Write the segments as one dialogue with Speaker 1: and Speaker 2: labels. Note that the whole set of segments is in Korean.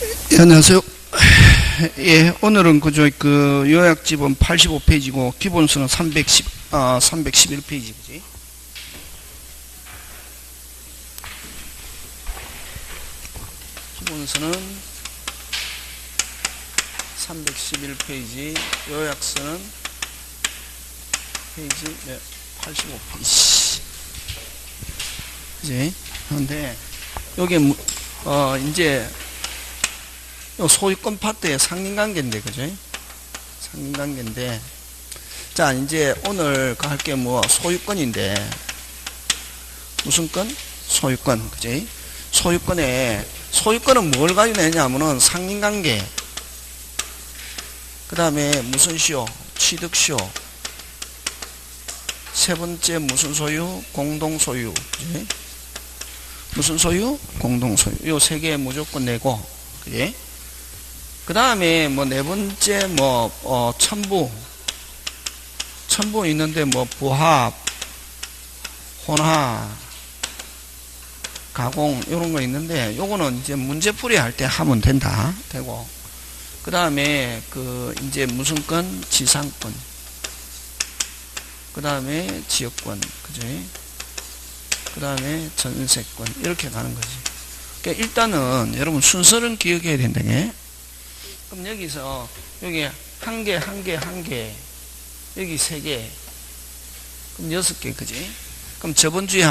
Speaker 1: 예, 안녕하세요. 예, 오늘은 그 요약집은 85페이지고 기본수는 311페이지, 그지? 기본수는 311페이지, 요약서는 페이지 85페이지. 그지? 그런데 여기 이제 소유권 파트의 상린관계인데, 그죠? 상린관계인데, 자, 이제 오늘 할 게 소유권인데, 무슨 건? 소유권, 그지? 소유권은 뭘 가지고 내냐면은 상린관계, 그 다음에 무슨 시효? 취득시효, 세 번째 무슨 소유? 공동소유, 그지? 무슨 소유? 공동소유. 요 세 개 무조건 내고, 그지? 그 다음에 네 번째 첨부 있는데 부합, 혼합, 가공 이런 거 있는데 요거는 이제 문제풀이 할 때 하면 되고, 그 다음에 이제 무슨 건? 지상권, 그 다음에 지역권, 그죠? 그 다음에 전세권, 이렇게 가는 거지. 그러니까 일단은 여러분 순서는 기억해야 된다. 그럼 여기서 여기 한 개, 여기 세 개, 그럼 6개, 그지? 그럼 저번 주에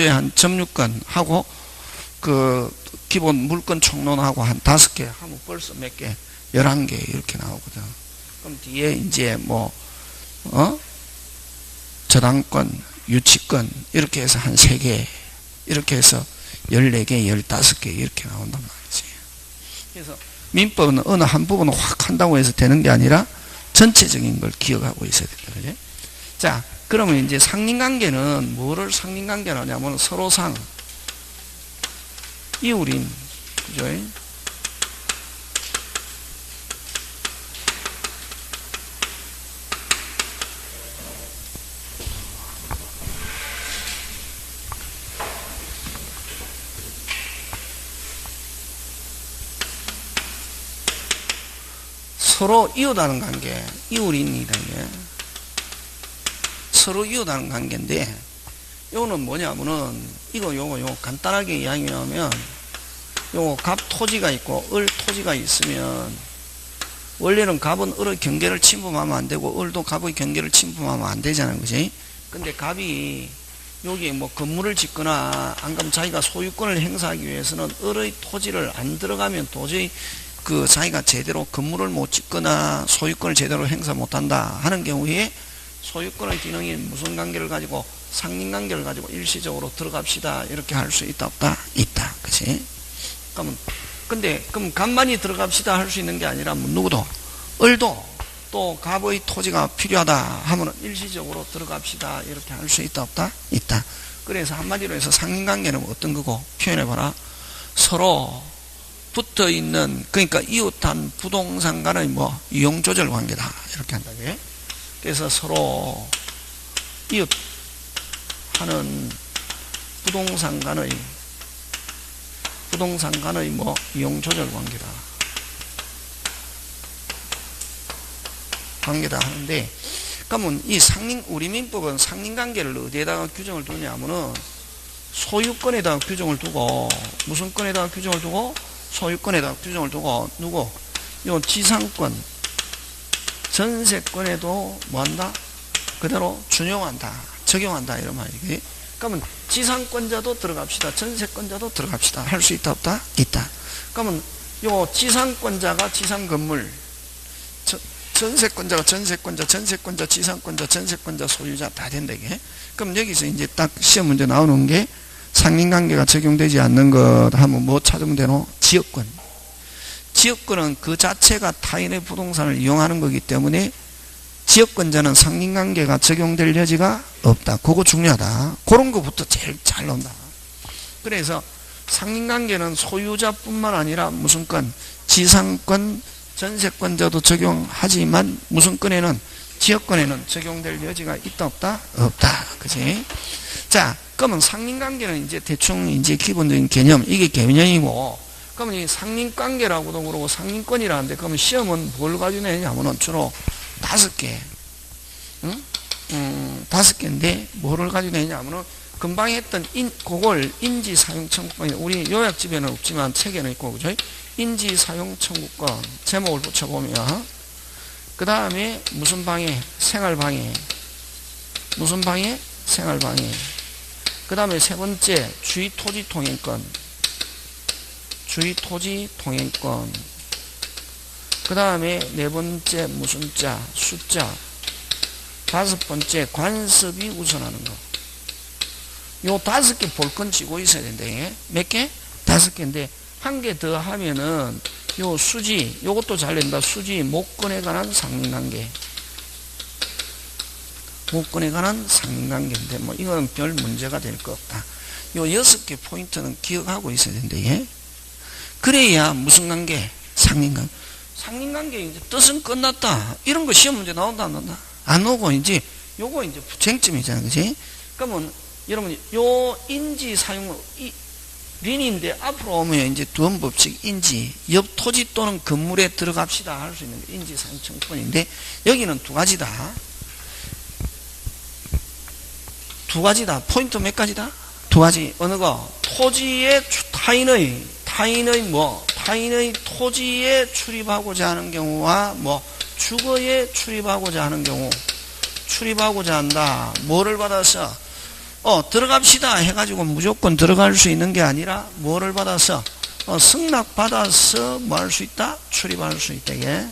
Speaker 1: 한 점유권 하고 기본 물건 총론하고 한 5개 하면 벌써 몇 개? 11개 이렇게 나오거든. 그럼 뒤에 이제 저당권, 유치권 이렇게 해서 한 3개, 이렇게 해서 14개, 15개 이렇게 나온단 말이지. 그래서 민법은 어느 한 부분을 확 한다고 해서 되는 게 아니라 전체적인 걸 기억하고 있어야 된다. 그죠? 자, 그러면 이제 상린관계는 뭐를 상린관계로 하냐면 서로상, 이울인, 그죠? 서로 이웃하는 관계, 이웃인이다. 서로 이웃하는 관계인데, 요거는 뭐냐면은, 요거 간단하게 이야기하면, 요거 갑 토지가 있고, 을 토지가 있으면, 원래는 갑은 을의 경계를 침범하면 안 되고, 을도 갑의 경계를 침범하면 안 되잖아요. 그지? 근데 갑이, 여기 건물을 짓거나, 안 그러면 자기가 소유권을 행사하기 위해서는 을의 토지를 안 들어가면 도저히 자기가 제대로 건물을 못 짓거나 소유권을 제대로 행사 못한다 하는 경우에 소유권의 기능이 무슨 관계를 가지고? 상린관계를 가지고 일시적으로 들어갑시다 이렇게 할 수 있다 없다? 있다. 그치? 그럼 갑만이 들어갑시다 할 수 있는 게 아니라 누구도, 을도 또 갑의 토지가 필요하다 하면 일시적으로 들어갑시다 이렇게 할 수 있다 없다? 있다. 그래서 한마디로 해서 상린관계는 어떤 거고? 표현해봐라. 서로 붙어있는, 그러니까 이웃한 부동산 간의 이용조절 관계다 이렇게 한다. 그래서 서로 이웃하는 부동산 간의 이용조절 관계다 하는데, 그러면 우리 민법은 상린관계를 어디에다가 규정을 두냐면은 소유권에다가 규정을 두고, 무슨 권에다가 규정을 두고? 소유권에다가 규정을 두고, 요 지상권, 전세권에도 뭐한다? 그대로 준용한다, 적용한다 이런 말이지. 그러면 지상권자도 들어갑시다, 전세권자도 들어갑시다 할 수 있다 없다? 있다. 그러면 요 지상권자가 지상건물, 전세권자가 전세권자, 지상권자, 전세권자, 소유자 다 된다. 그럼 여기서 이제 딱 시험 문제 나오는 게 상린관계가 적용되지 않는 것 하면 뭐 찾으면 되노? 지역권. 지역권은 그 자체가 타인의 부동산을 이용하는 거기 때문에 지역권자는 상린관계가 적용될 여지가 없다. 그거 중요하다. 그런 거부터 제일 잘 나온다. 그래서 상린관계는 소유자뿐만 아니라 무슨 권? 지상권, 전세권자도 적용하지만 무슨 권에는? 지역권에는 적용될 여지가 있다 없다? 없다. 그치? 자, 그러면 상린관계는 이제 대충 이제 기본적인 개념, 이게 개념이고, 그러면 이 상린관계라고도 그러고 상린권이라는데, 그러면 시험은 뭘 가지고 내냐면은 주로 5개. 응? 5개인데, 뭐를 가지고 내냐면은, 금방 했던 그걸 인지사용청구권, 우리 요약집에는 없지만 책에는 있고, 그죠? 인지사용청구권, 제목을 붙여보면, 그 다음에 무슨 방해? 생활방해. 무슨 방해? 생활방해. 그 다음에 세 번째, 주의토지통행권. 주의토지통행권. 그 다음에 네 번째, 무슨 자? 숫자. 5번째, 관습이 우선하는 거. 요 5개 볼 건 쥐고 있어야 된대. 몇 개? 5개인데, 한 개 더 하면은, 요 수지, 요것도 잘 된다. 수지, 목건에 관한 상린관계. 목건에 관한 상린관계인데, 뭐, 이건 별 문제가 될 거 없다. 요 6개 포인트는 기억하고 있어야 된대. 예? 그래야 무슨 관계? 상린관계. 상린관계 이제 뜻은 끝났다. 이런 거 시험 문제 나온다, 안 나온다? 안 오고, 이제, 요거 이제 쟁점이잖아. 그지? 그러면, 여러분, 요 인지 사용, 린인데 앞으로 오면 이제 두원법칙 인지, 옆 토지 또는 건물에 들어갑시다 할 수 있는 게 인지 사용 청구권인데, 여기는 2가지다. 2가지다. 포인트 몇 가지다? 2가지. 어느 거? 토지의, 타인의 토지에 출입하고자 하는 경우와 주거에 출입하고자 하는 경우, 출입하고자 한다. 뭐를 받아서? 들어갑시다 해가지고 무조건 들어갈 수 있는 게 아니라, 뭐를 받아서? 승낙받아서 뭐 할 수 있다? 출입할 수 있다. 예?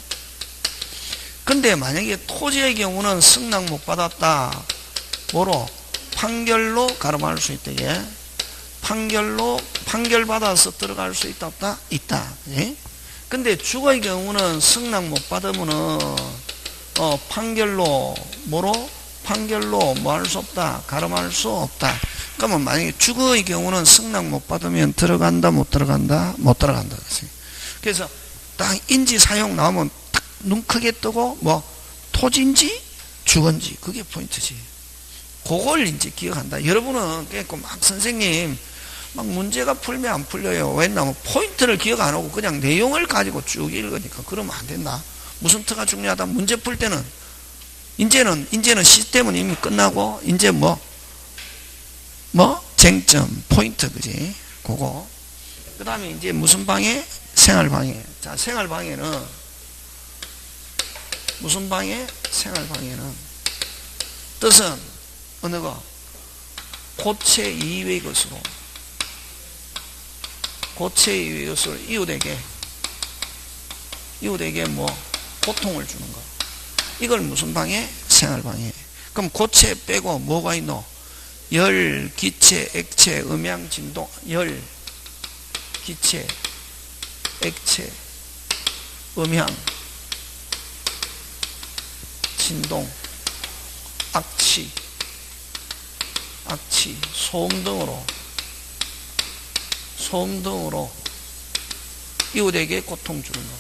Speaker 1: 근데 만약에 토지의 경우는 승낙 못 받았다. 뭐로? 판결로 가름할 수 있다. 예? 판결 받아서 들어갈 수 있다, 없다? 있다. 예? 근데 주거의 경우는 승낙 못 받으면은, 판결로, 뭐로? 판결로 뭐 할 수 없다? 가름할 수 없다. 그러면 만약에 주거의 경우는 승낙 못 받으면 들어간다, 못 들어간다? 못 들어간다. 그래서 딱 인지 사용 나오면 딱 눈 크게 뜨고, 토지인지 주거인지, 그게 포인트지. 그걸 이제 기억한다. 여러분은 막 선생님, 막 문제가 풀면 안 풀려요. 왜냐면 포인트를 기억 안 하고 그냥 내용을 가지고 쭉 읽으니까 그러면 안 된다. 무슨 특가 중요하다? 문제 풀 때는 이제는 시스템은 이미 끝나고, 이제 쟁점, 포인트, 그지? 그거. 그 다음에 이제 무슨 방해? 생활방해. 자, 생활방해는, 무슨 방해? 생활방해는, 뜻은, 어느 거? 고체 이외의 것으로. 고체 이외의 것으로 이웃에게 고통을 주는 거. 이걸 무슨 방해? 생활방해. 그럼 고체 빼고 뭐가 있노? 열, 기체, 액체, 음향, 진동. 열, 기체, 액체, 음향, 진동, 악취, 소음 등으로 이웃에게 고통 주는 거.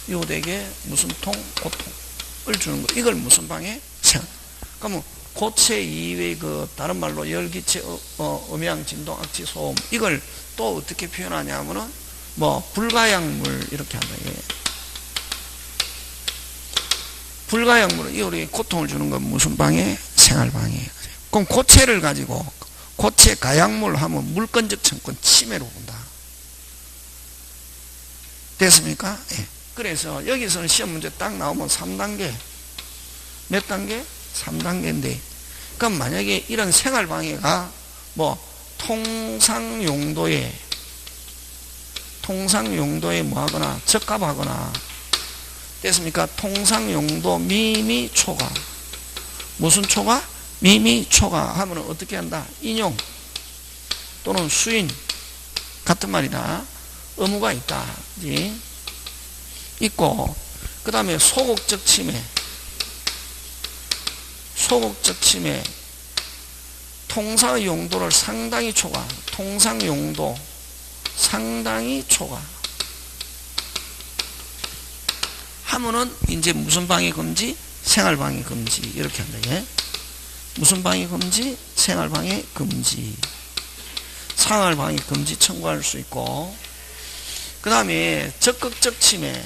Speaker 1: 이웃에게 무슨 고통을 주는 거. 이걸 무슨 방해? 생활. 그러면 고체 이외의 다른 말로 열기체, 음향, 진동, 악취, 소음. 이걸 또 어떻게 표현하냐면은, 불가약물, 이렇게 한다. 예. 불가약물은 이웃에게 고통을 주는 건 무슨 방해? 생활방해. 그럼 고체를 가지고, 고체 가약물 하면 물권적 청구권 침해로 본다. 됐습니까? 예. 그래서 여기서는 시험 문제 딱 나오면 3단계. 몇 단계? 3단계인데, 그럼 만약에 이런 생활방해가 통상용도에 뭐하거나 적합하거나, 됐습니까? 통상용도 미미초과. 무슨 초과? 미미초과 하면 어떻게 한다? 인용 또는 수인 같은 말이다. 의무가 있다. 있고, 그 다음에 소극적 침해, 통상의 용도를 상당히 초과, 통상용도 상당히 초과 하면은 이제 무슨 방해 금지? 생활방해 금지. 이렇게 한다. 예? 무슨 방해 금지? 생활방해 금지. 생활방해 금지 청구할 수 있고, 그 다음에 적극적 침해,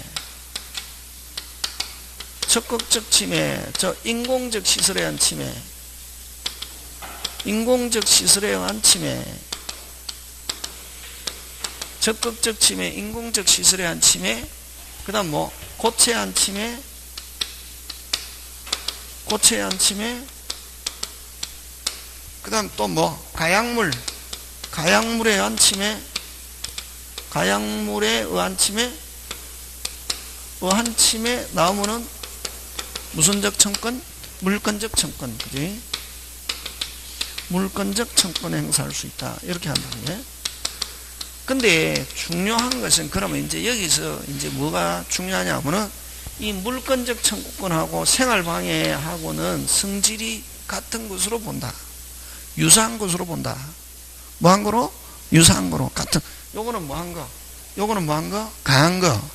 Speaker 1: 저 인공적 시설에 의한 침해, 인공적 시설에 의한 침해, 적극적 침해, 인공적 시설에 의한 침해, 그 다음 뭐 고체에 의한 침해, 그 다음 또 뭐 가약물에 의한 침해, 가약물에 의한 침해 나오면은 무슨적 청권? 물권적 청권, 그지? 물권적 청권을 행사할 수 있다. 이렇게 한다는 거예요. 근데 중요한 것은 그러면 이제 여기서 이제 뭐가 중요하냐면은 이 물권적 청구권하고 생활방해하고는 성질이 같은 것으로 본다. 유사한 것으로 본다. 뭐한 거로? 유사한 거로. 같은. 요거는 뭐한 거? 요거는 뭐한 거? 강한 거.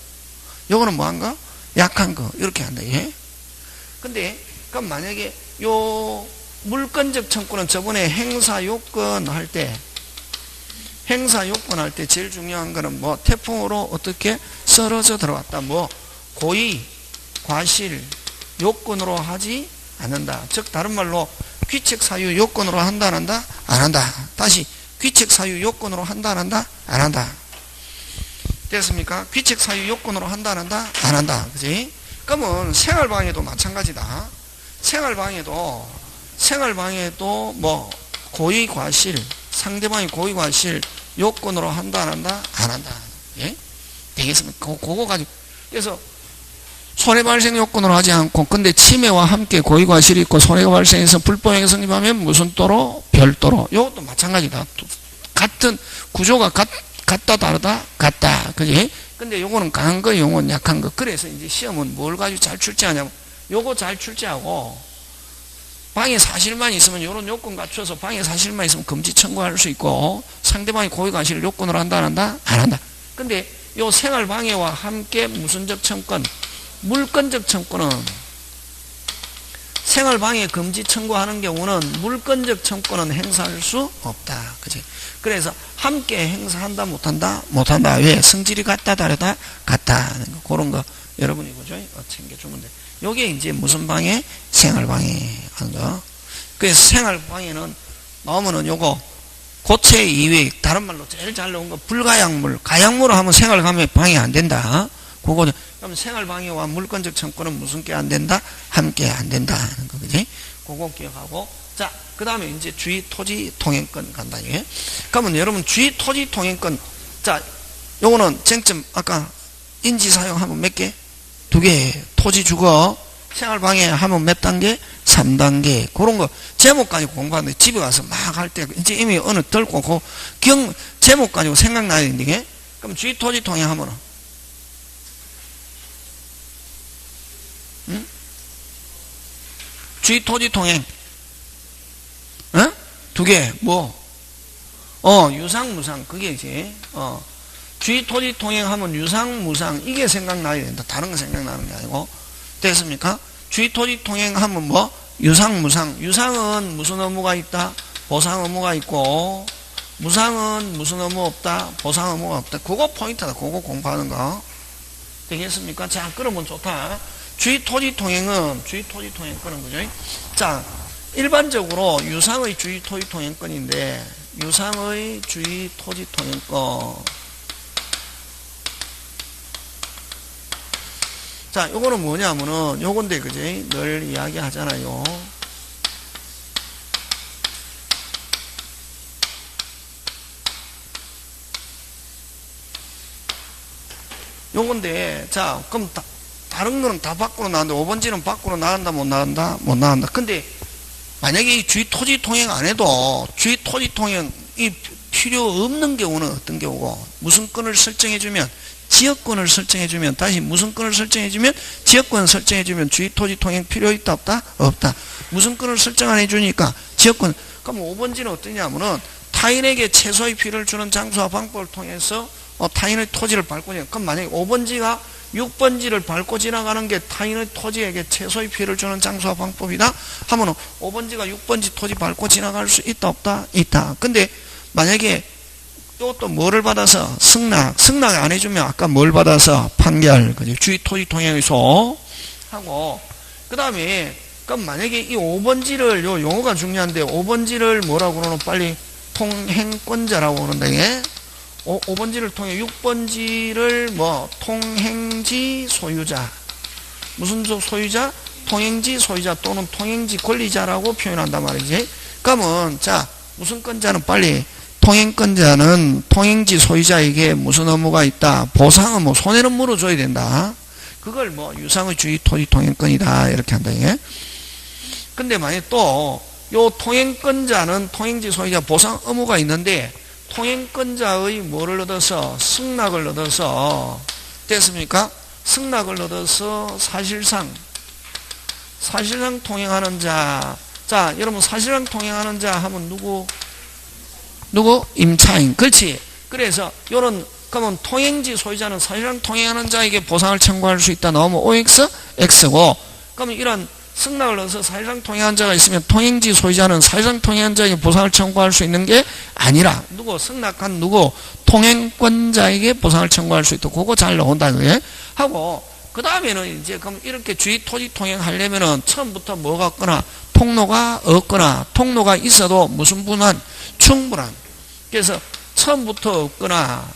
Speaker 1: 요거는 뭐한 거? 약한 거. 이렇게 한다. 예? 근데 그럼 만약에 요 물권적 청구는 저번에 행사 요건 할 때 제일 중요한 거는 뭐 태풍으로 어떻게 썰어져 들어왔다. 뭐 고의, 과실, 요건으로 하지 않는다. 즉 다른 말로 귀책 사유 요건으로 한다 안 한다? 안 한다. 다시 귀책 사유 요건으로 한다 안 한다? 안 한다. 됐습니까? 귀책 사유 요건으로 한다 안 한다? 안 한다. 그지? 그러면 생활방해도 마찬가지다. 생활방해도 뭐 고의 과실, 상대방이 고의 과실 요건으로 한다 안 한다? 안 한다. 예? 되겠습니까? 그거 가지고. 그래서 손해발생 요건으로 하지 않고, 근데 침해와 함께 고의 과실이 있고 손해가 발생해서 불법행위 성립하면 무슨 또로? 별도로. 이것도 마찬가지다. 같은 구조가 같다 다르다? 같다. 그지? 근데 요거는 강한 거, 요거는 약한 거. 그래서 이제 시험은 뭘 가지고 잘 출제하냐면 요거 잘 출제하고 방해 사실만 있으면 요런 요건 갖춰서 방해 사실만 있으면 금지 청구할 수 있고, 상대방이 고의 과실을 요건으로 한다 안 한다? 안 한다. 근데 요 생활방해와 함께 무슨적 청권, 물권적 청구는 생활방해 금지 청구하는 경우는 물권적 청구는 행사할 수 없다. 그지? 그래서 함께 행사한다 못한다? 못한다. 왜? 성질이 같다 다르다? 같다. 그런 거 여러분이 그죠? 챙겨주면 돼. 요게 이제 무슨 방해? 생활방해 하는 거. 그래서 생활방해는 나오면은 요거 고체 이외, 다른 말로 제일 잘 나온 거 불가약물, 가약물을 하면 생활방해 안 된다. 그거는 그럼 생활방해와 물권적 청구는 무슨 게 안 된다? 함께 안 된다 하는 거, 그지? 그거 기억하고. 자, 그 다음에 이제 주의 토지 통행권 간다. 예? 그러면 여러분 주의 토지 통행권, 자, 요거는 쟁점 아까 인지 사용하면 몇 개? 2개. 토지 주거 생활방해 하면 몇 단계? 3단계. 그런 거 제목 가지고 공부하는데 집에 가서 막 할 때 이제 이미 어느 들고 그 제목 가지고 생각나야 되는데, 그럼 주의 토지 통행하면은 주의 토지 통행, 2개, 뭐, 유상, 무상, 그게 이제, 주의 토지 통행하면 유상, 무상, 이게 생각나야 된다. 다른 거 생각나는 게 아니고. 됐습니까? 주의 토지 통행하면 뭐, 유상, 무상. 유상은 무슨 의무가 있다? 보상 의무가 있고, 무상은 무슨 의무 없다? 보상 의무가 없다. 그거 포인트다. 그거 공부하는 거. 되겠습니까? 자, 그러면 좋다. 주의 토지 통행은, 주의 토지 통행권은 그죠? 자, 일반적으로 유상의 주의 토지 통행권인데, 유상의 주의 토지 통행권. 자, 요거는 뭐냐면은, 요건데, 그지? 늘 이야기 하잖아요. 요건데, 자, 그럼 다른 거는 다 밖으로 나가는데 5번지는 밖으로 나간다 못 나간다? 못 나간다. 근데 만약에 이 주의 토지 통행 안 해도 주의 토지 통행이 필요 없는 경우는 어떤 경우고, 무슨 건을 설정해주면, 지역권을 설정해주면, 다시 무슨 건을 설정해주면, 지역권 설정해주면 주의 토지 통행 필요 있다 없다? 없다. 무슨 건을 설정 안 해주니까 지역권. 그럼 5번지는 어떠냐면은 타인에게 최소의 피해를 주는 장소와 방법을 통해서 타인의 토지를 밟고 지나가. 그럼 만약에 5번지가 6번지를 밟고 지나가는 게 타인의 토지에게 최소의 피해를 주는 장소와 방법이다 하면은 5번지가 6번지 토지 밟고 지나갈 수 있다 없다? 있다. 근데 만약에 또 뭐를 받아서 승낙 안 해주면 아까 뭘 받아서 판결, 그죠? 주의 토지 통행의소 하고, 그 다음에 그럼 만약에 이 5번지를 요 용어가 중요한데 5번지를 뭐라고 그러노? 빨리 통행권자라고 그런다. 예? 5번지를 통해 6번지를 뭐 통행지 소유자, 무슨 소유자? 통행지 소유자 또는 통행지 권리자라고 표현한단 말이지. 그러면 자 무슨 건자는 빨리 통행권자는 통행지 소유자에게 무슨 의무가 있다? 보상 의무, 손해는 물어줘야 된다. 그걸 뭐 유상의 주의 토지 통행권이다 이렇게 한다. 이게. 근데 만약 또 요 통행권자는 통행지 소유자 보상 의무가 있는데 통행권자의 뭐를 얻어서 승낙을 얻어서 됐습니까? 승낙을 얻어서 사실상 통행하는 자. 자, 여러분 사실상 통행하는 자 하면 누구? 임차인. 그렇지. 그래서 요런 그러면 통행지 소유자는 사실상 통행하는 자에게 보상을 청구할 수 있다. 나오면 OX, X고. 그러면 이런 승낙을 얻어서 사실상 통행한 자가 있으면 통행지 소유자는 사실상 통행한 자에게 보상을 청구할 수 있는 게 아니라 승낙한 통행권자에게 보상을 청구할 수 있다. 그거 잘 나온다. 그게 하고 그 다음에는 이제 그럼 이렇게 주의 토지 통행하려면은 처음부터 뭐가 없거나 통로가 없거나 통로가 있어도 무슨 분한 충분한. 그래서 처음부터 없거나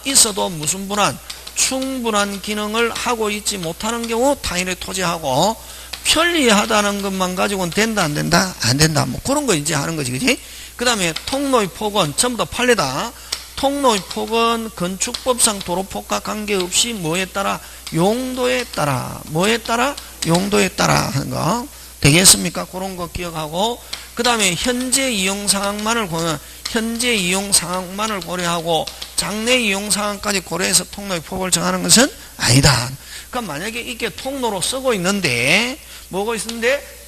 Speaker 1: 있어도 무슨 분한 충분한 기능을 하고 있지 못하는 경우 타인의 토지하고 편리하다는 것만 가지고는 된다 안 된다? 안 된다. 뭐 그런 거 이제 하는 거지. 그지? 그 다음에 통로의 폭은 전부 다 판례다. 통로의 폭은 건축법상 도로폭과 관계없이 뭐에 따라? 용도에 따라. 뭐에 따라? 용도에 따라 하는 거. 되겠습니까? 그런 거 기억하고 그 다음에 현재 이용 상황만을 고려하고 장래 이용 상황까지 고려해서 통로의 폭을 정하는 것은 아니다. 그럼 만약에 이게 통로로 쓰고 있는데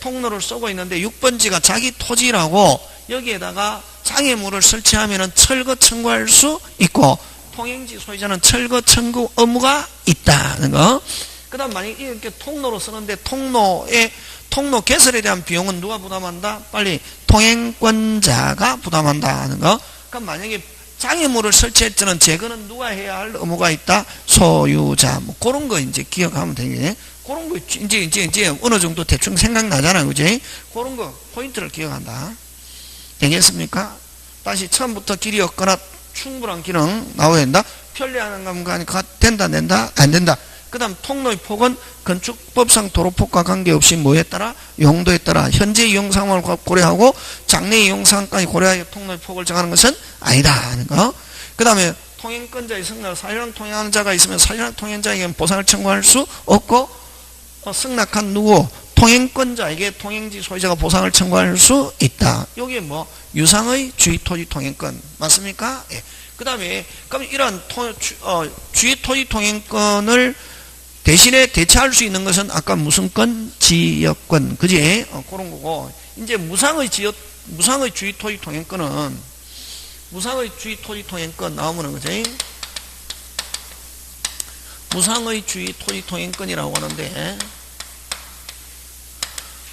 Speaker 1: 통로를 쓰고 있는데 6번지가 자기 토지라고 여기에다가 장애물을 설치하면은 철거 청구할 수 있고 통행지 소유자는 철거 청구 의무가 있다는 거. 그 다음 만약에 이렇게 통로로 쓰는데 통로 개설에 대한 비용은 누가 부담한다? 빨리 통행권자가 부담한다 하는 거. 그럼 만약에 장애물을 설치했지는 제거는 누가 해야 할 의무가 있다? 소유자. 뭐 그런 거 이제 기억하면 되겠네. 그런 거 이제 어느 정도 대충 생각나잖아. 그지? 그런 거 포인트를 기억한다. 되겠습니까? 다시 처음부터 길이 없거나 충분한 기능 나와야 된다. 편리하는 감가니까 된다 안 된다? 안 된다. 그 다음 통로의 폭은 건축법상 도로폭과 관계없이 뭐에 따라? 용도에 따라 현재 이용 상황을 고려하고 장래 이용 상황까지 고려하여 통로의 폭을 정하는 것은 아니다 하는 거. 그 다음에 통행권자의 승낙, 사실상 통행하는 자가 있으면 사실상 통행자에게는 보상을 청구할 수 없고 승낙한 통행권자에게 통행지 소유자가 보상을 청구할 수 있다. 여기에 유상의 주의 토지 통행권 맞습니까? 예. 그 다음에 그럼 이러한 주의 토지 통행권을 대신에 대체할 수 있는 것은 아까 무슨 권? 지역권. 그지? 그런 거고. 이제 무상의 주의 토지 통행권은 무상의 주의 토지 통행권 나오면은 그지? 무상의 주의 토지 통행권이라고 하는데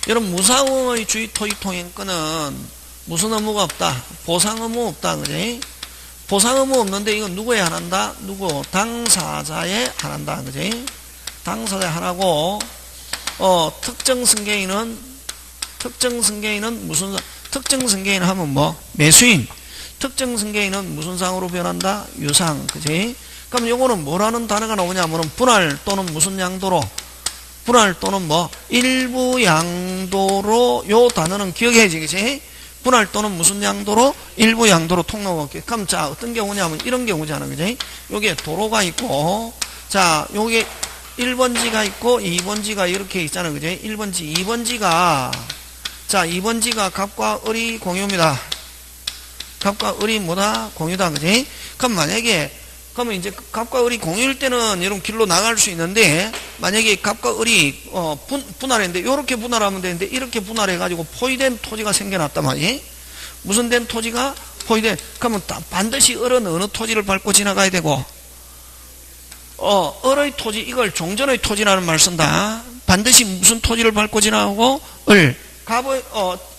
Speaker 1: 여러분 무상의 주의 토지 통행권은 무슨 의무가 없다? 보상 의무 없다. 그지? 보상 의무 없는데 이건 누구에 한한다? 당사자에 한한다. 그지? 당사자에 한하고 특정 승계인은 무슨 특정 승계인 하면 매수인. 특정 승계인은 무슨 상으로 변한다? 유상. 그지? 그럼 요거는 뭐라는 단어가 나오냐면은 분할 또는 무슨 양도로 분할 또는 일부 양도로 요 단어는 기억해야지. 그지? 분할 또는 무슨 양도로? 일부 양도로 통로가 없게. 그럼 자, 어떤 경우냐면 이런 경우잖아. 그지? 여기에 도로가 있고, 자, 여기에 1번지가 있고, 2번지가 이렇게 있잖아. 그지? 1번지, 2번지가, 자, 2번지가 갑과 을이 공유입니다. 갑과 을이 뭐다? 공유다. 그지? 그럼 만약에, 그러면 이제 갑과 을이 공유일 때는 이런 길로 나갈 수 있는데, 만약에 갑과 을이, 분할했는데, 요렇게 분할하면 되는데, 이렇게 분할해가지고 포위된 토지가 생겨났단 말이지? 무슨 된 토지가? 포위된. 그러면 반드시 을은 어느 토지를 밟고 지나가야 되고, 을의 토지, 이걸 종전의 토지라는 말 쓴다. 반드시 무슨 토지를 밟고 지나가고, 을. 갑의,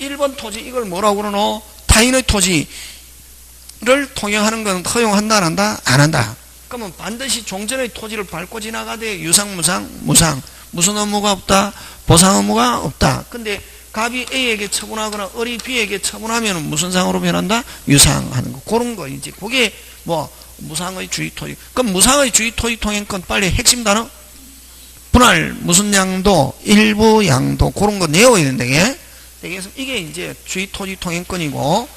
Speaker 1: 1번 토지, 이걸 뭐라고 그러노? 타인의 토지를 통용하는 건 허용한다 안 한다? 안 한다. 그러면 반드시 종전의 토지를 밟고 지나가되 유상 무상 무상. 무슨 의무가 없다? 보상 의무가 없다. 근데 갑이 A에게 처분하거나 을이 B에게 처분하면 무슨 상으로 변한다? 유상하는 거. 그런 거 이제 그게 뭐 무상의 주의 토지. 그럼 무상의 주의 토지 통행권 빨리 핵심 단어 분할 무슨 양도 일부 양도 그런 거 내워야 된다. 그래서 이게 이제 주의 토지 통행권이고,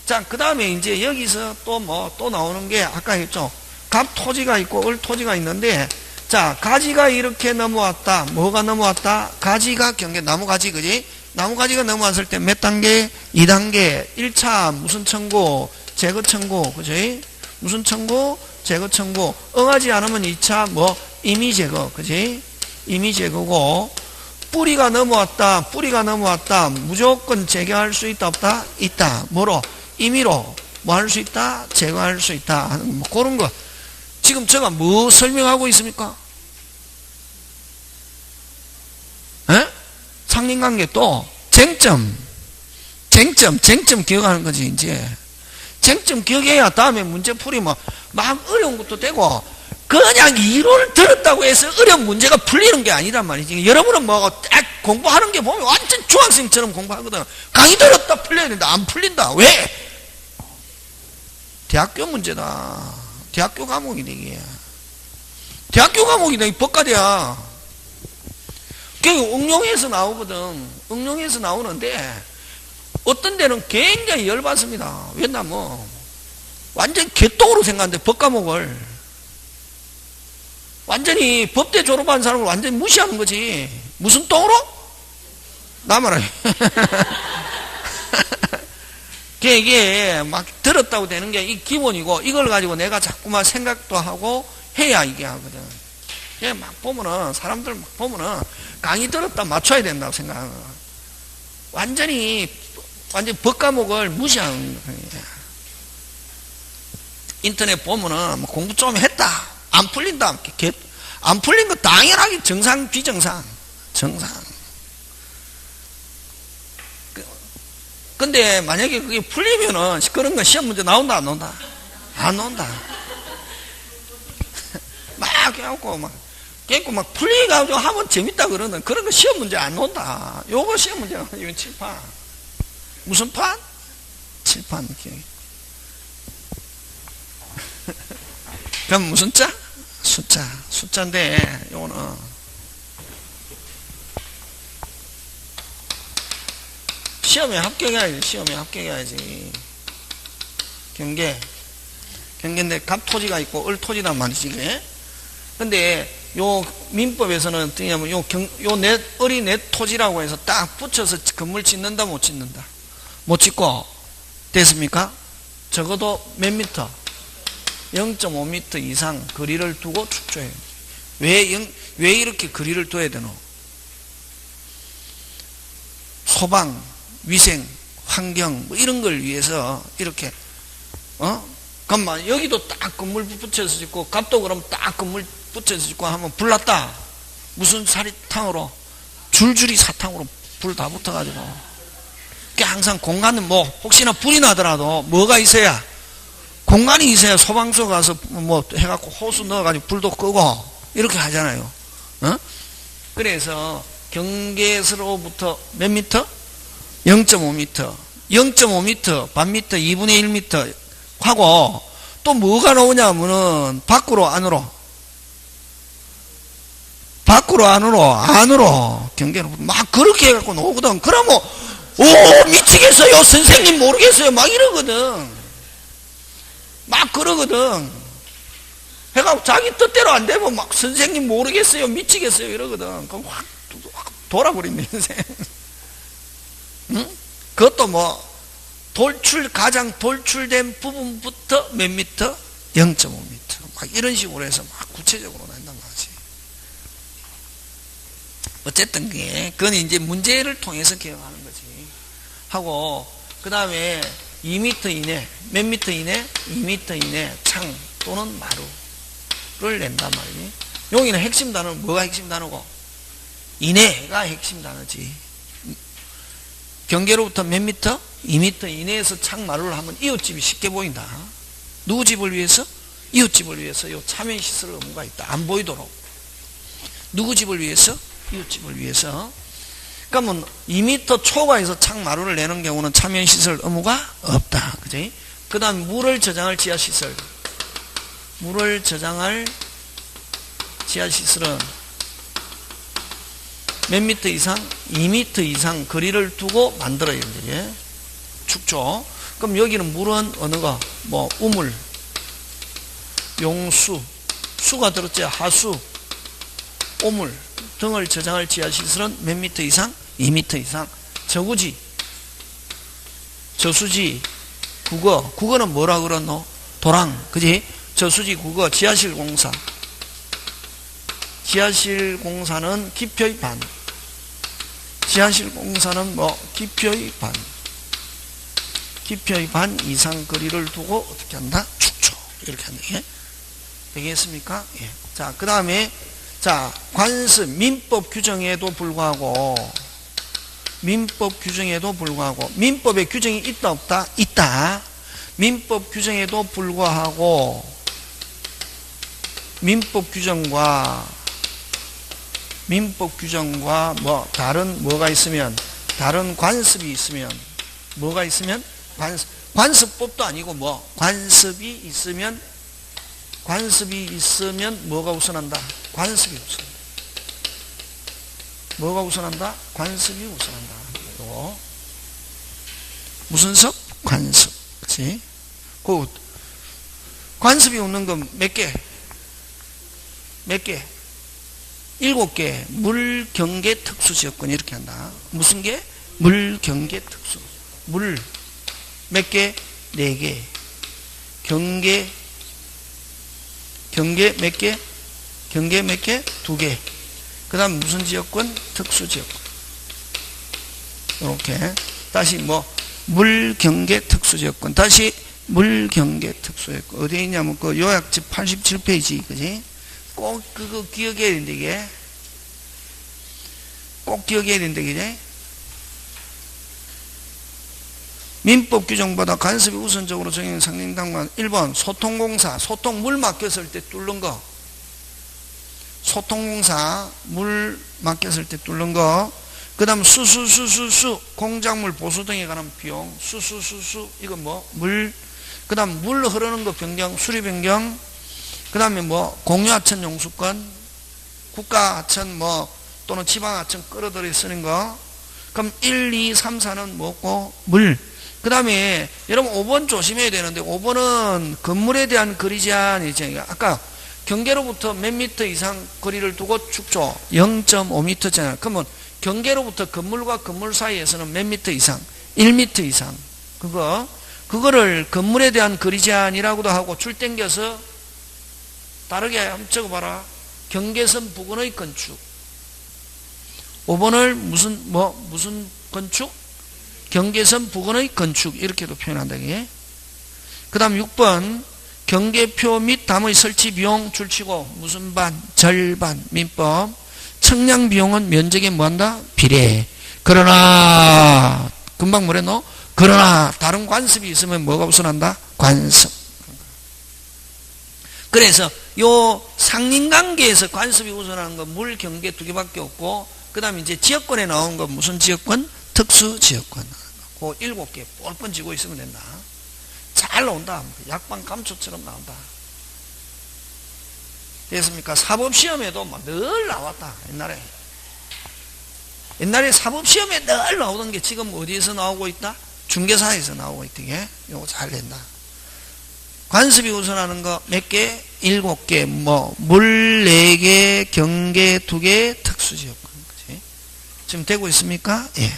Speaker 1: 자 그 다음에 이제 여기서 또 나오는 게 아까 했죠. 갑 토지가 있고 을 토지가 있는데, 자 가지가 이렇게 넘어왔다. 뭐가 넘어왔다? 가지가 경계 나무 가지, 그지? 나무 가지가 넘어왔을 때 몇 단계? 2단계. 1차 무슨 청구? 제거 청구, 그지? 무슨 청구? 제거 청구. 응하지 않으면 2차 뭐 임의 제거, 그지? 임의 제거고, 뿌리가 넘어왔다. 뿌리가 넘어왔다. 무조건 제거할 수 있다 없다? 있다. 뭐로? 임의로 뭐 할 수 있다? 제거할 수 있다 하는 뭐 그런 거. 지금 제가 뭐 설명하고 있습니까? 에? 상린관계 또 쟁점 기억하는 거지. 이제 쟁점 기억해야 다음에 문제 풀이면 막 어려운 것도 되고, 그냥 이론을 들었다고 해서 어려운 문제가 풀리는 게 아니란 말이지. 여러분은 뭐 딱 공부하는 게 보면 완전 중학생처럼 공부하거든. 강의 들었다 풀려야 된다. 안 풀린다. 왜? 대학교 문제다. 대학교 과목이다 이게. 대학교 과목이다. 이 법과대야. 그게 응용해서 나오거든. 응용해서 나오는데 어떤 데는 굉장히 열받습니다. 왜냐면 완전 개똥으로 생각하는데 법과목을 완전히 법대 졸업한 사람을 완전히 무시하는 거지. 무슨 똥으로? 나 말아요. 이게 막 들었다고 되는 게 이 기본이고, 이걸 가지고 내가 자꾸만 생각도 하고 해야 이게 하거든. 막 보면은, 사람들 막 보면은 강의 들었다 맞춰야 된다고 생각하는 거야. 완전히 법과목을 무시하는 거야. 인터넷 보면은 공부 좀 했다. 안 풀린다. 안 풀린 거 당연하게 정상, 비정상. 정상. 근데 만약에 그게 풀리면은 그런 건 시험 문제 나온다 안 나온다? 안 나온다. 막 해갖고 막 풀리가지고 하면 재밌다 그러는 그런 거 시험 문제 안 나온다. 요거 시험 문제가 이건 칠판. 무슨 판? 칠판 기억이. 그럼 무슨 자? 숫자인데 요거는 시험에 합격해야지. 경계인데 갑 토지가 있고 을 토지란 말이지. 이게. 근데 요 민법에서는 어떠냐면 요 을이 내 토지라고 해서 딱 붙여서 건물 짓는다 못 짓는다? 못 짓고 됐습니까? 적어도 몇 미터? 0.5m 이상 거리를 두고 축조해요. 왜 이렇게 거리를 둬야 되노? 소방, 위생, 환경 뭐 이런 걸 위해서 이렇게 그럼 여기도 딱 건물 붙여서 짓고 갑도 그럼 딱 건물 붙여서 짓고 하면 불났다. 무슨 사리탕으로? 줄줄이 사탕으로 불 다 붙어가지고. 항상 공간은 뭐 혹시나 불이 나더라도 뭐가 있어야? 공간이 있어야 소방서 가서 뭐 해갖고 호수 넣어가지고 불도 끄고 이렇게 하잖아요. 그래서 경계에서로부터 몇 미터? 0.5m. 0.5m, 반 미터, 2분의 1m 하고 또 뭐가 나오냐면은 밖으로 안으로 경계로 막 그렇게 해갖고 나오거든. 그러면 오 미치겠어요 선생님 모르겠어요 막 이러거든. 막 그러거든. 해갖고 자기 뜻대로 안 되면 막 선생님 모르겠어요 미치겠어요 이러거든. 그럼 확 돌아버린다 인생. 응? 그것도 뭐 가장 돌출된 부분부터 몇 미터? 0.5m 막 이런 식으로 해서 막 구체적으로 난단 말이지. 어쨌든 그건 이제 문제를 통해서 기억하는 거지 하고, 그 다음에 2m 이내 몇 미터 이내? 2m 이내 창 또는 마루를 낸단 말이지. 여기는 핵심 단어는 뭐가 핵심 단어고? 이내가 핵심 단어지. 경계로부터 몇 미터? 2미터 이내에서 창마루를 하면 이웃집이 쉽게 보인다. 누구 집을 위해서? 이웃집을 위해서 요 차면시설 의무가 있다. 안 보이도록. 누구 집을 위해서? 이웃집을 위해서. 그러면 2미터 초과해서 창마루를 내는 경우는 차면시설 의무가 없다. 그지? 그 다음 물을 저장할 지하시설. 물을 저장할 지하시설은 몇 미터 이상? 2미터 이상 거리를 두고 만들어야 돼. 축조. 그럼 여기는 물은 어느 거? 뭐 우물, 용수, 수가 들었지? 하수, 오물 등을 저장할 지하시설은 몇 미터 이상? 2미터 이상. 저구지, 저수지, 국어. 국어는 뭐라 그러노? 도랑. 그지? 저수지, 국어, 지하실 공사. 지하실 공사는 기표의 반. 지하실 공사는 뭐 기표의 반. 기표의 반 이상 거리를 두고 어떻게 한다? 축조. 이렇게 한다. 예? 되겠습니까? 예. 자, 그 다음에 자, 관습, 민법 규정에도 불구하고 민법에 규정이 있다 없다? 있다. 민법 규정에도 불구하고 민법 규정과 뭐 다른 뭐가 있으면, 다른 관습이 있으면, 뭐가 있으면 관습법도 아니고 뭐 관습이 있으면 뭐가 우선한다? 관습이 우선. 뭐가 우선한다? 관습이 우선한다. 그리고 무슨 섭? 관습. 그치? 그 관습이 없는 건 몇 개? 7개. 물경계 특수지역권 이렇게 한다. 무슨 개? 물경계 특수. 물 몇 개? 4개. 경계 몇 개? 2개. 그 다음 무슨 지역권? 특수지역권. 이렇게. 다시 뭐 물경계 특수지역권. 다시 물경계 특수지역권. 어디에 있냐면 그 요약집 87페이지. 그지? 꼭 그거 기억해야 된다. 이게 꼭 기억해야 된다. 그지? 민법 규정보다 간섭이 우선적으로 정해진 상린당만. 1번 소통공사. 소통 물 막혔을 때 뚫는 거. 소통공사 물 막혔을 때 뚫는 거. 그 다음 수수 공작물 보수 등에 관한 비용. 수수 이건 뭐 물. 그 다음 물 흐르는 거 변경, 수리 변경. 그 다음에 뭐 공유하천 용수권, 국가하천 뭐 또는 지방하천 끌어들여 쓰는 거. 그럼 1, 2, 3, 4는 뭐고? 물. 그 다음에 여러분 5번 조심해야 되는데, 5번은 건물에 대한 거리 제한이죠. 아까 경계로부터 몇 미터 이상 거리를 두고 축조 0.5m잖아요. 그러면 경계로부터 건물과 건물 사이에서는 몇 미터 이상? 1미터 이상. 그거를 건물에 대한 거리 제한이라고도 하고, 줄 땡겨서 다르게 한번 적어봐라. 경계선 부근의 건축. 5번을 무슨 건축? 경계선 부근의 건축. 이렇게도 표현한다. 그 다음 6번 경계표 및 담의 설치 비용 줄치고 무슨 반? 절반. 민법. 측량 비용은 면적에 뭐한다? 비례. 그러나 금방 뭐랬노? 그러나 다른 관습이 있으면 뭐가 우선한다? 관습. 그래서 요 상린관계에서 관습이 우선하는 건 물, 경계 2개밖에 없고, 그 다음에 이제 지역권에 나온 건 무슨 지역권? 특수지역권. 그 7개 뻘뻔 쥐고 있으면 된다. 잘 나온다. 약방 감초처럼 나온다. 됐습니까? 사법시험에도 늘 나왔다. 옛날에 사법시험에 늘 나오던 게 지금 어디에서 나오고 있다? 중개사에서 나오고 있다. 요거 잘 된다. 관습이 우선하는 거 몇 개? 7개. 뭐 물 4개, 경계 2개, 특수지역권. 그치? 지금 되고 있습니까? 예.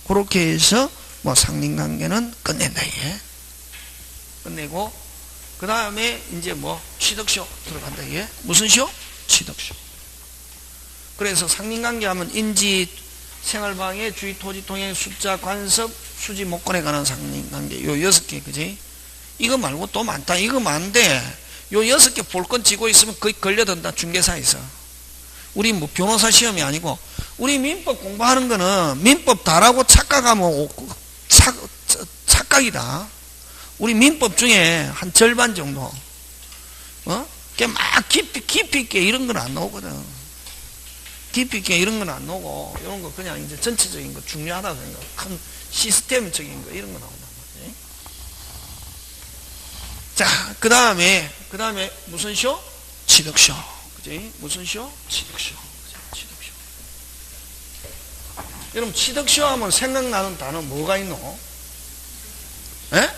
Speaker 1: 그렇게 해서 뭐 상린관계는 끝낸다. 예. 끝내고 그 다음에 이제 뭐 취득쇼 들어간다. 예. 무슨 쇼? 취득쇼. 그래서 상린관계 하면 인지, 생활방해, 주의, 토지, 통행, 숫자, 관습, 수지, 목권에 관한 상린관계. 요 6개. 그지? 이거 말고 또 많다. 이거 많은데 요 6개 볼건 쥐고 있으면 거의 걸려든다. 중개사에서. 우리 뭐 변호사 시험이 아니고 우리 민법 공부하는 거는 민법 다라고 착각하면 착각이다. 우리 민법 중에 한 절반 정도, 그게 막 깊이 있게 이런 건 안 나오거든. 깊이 있게 이런 건 안 나오고, 이런 거 그냥 이제 전체적인 거 중요하다고 생각, 큰 시스템적인 거 이런 거 나온단 말이지. 자, 그 다음에 무슨 쇼? 취득쇼. 그지? 무슨 쇼? 취득쇼. 취득쇼. 여러분, 취득쇼 하면 생각나는 단어 뭐가 있노? 에?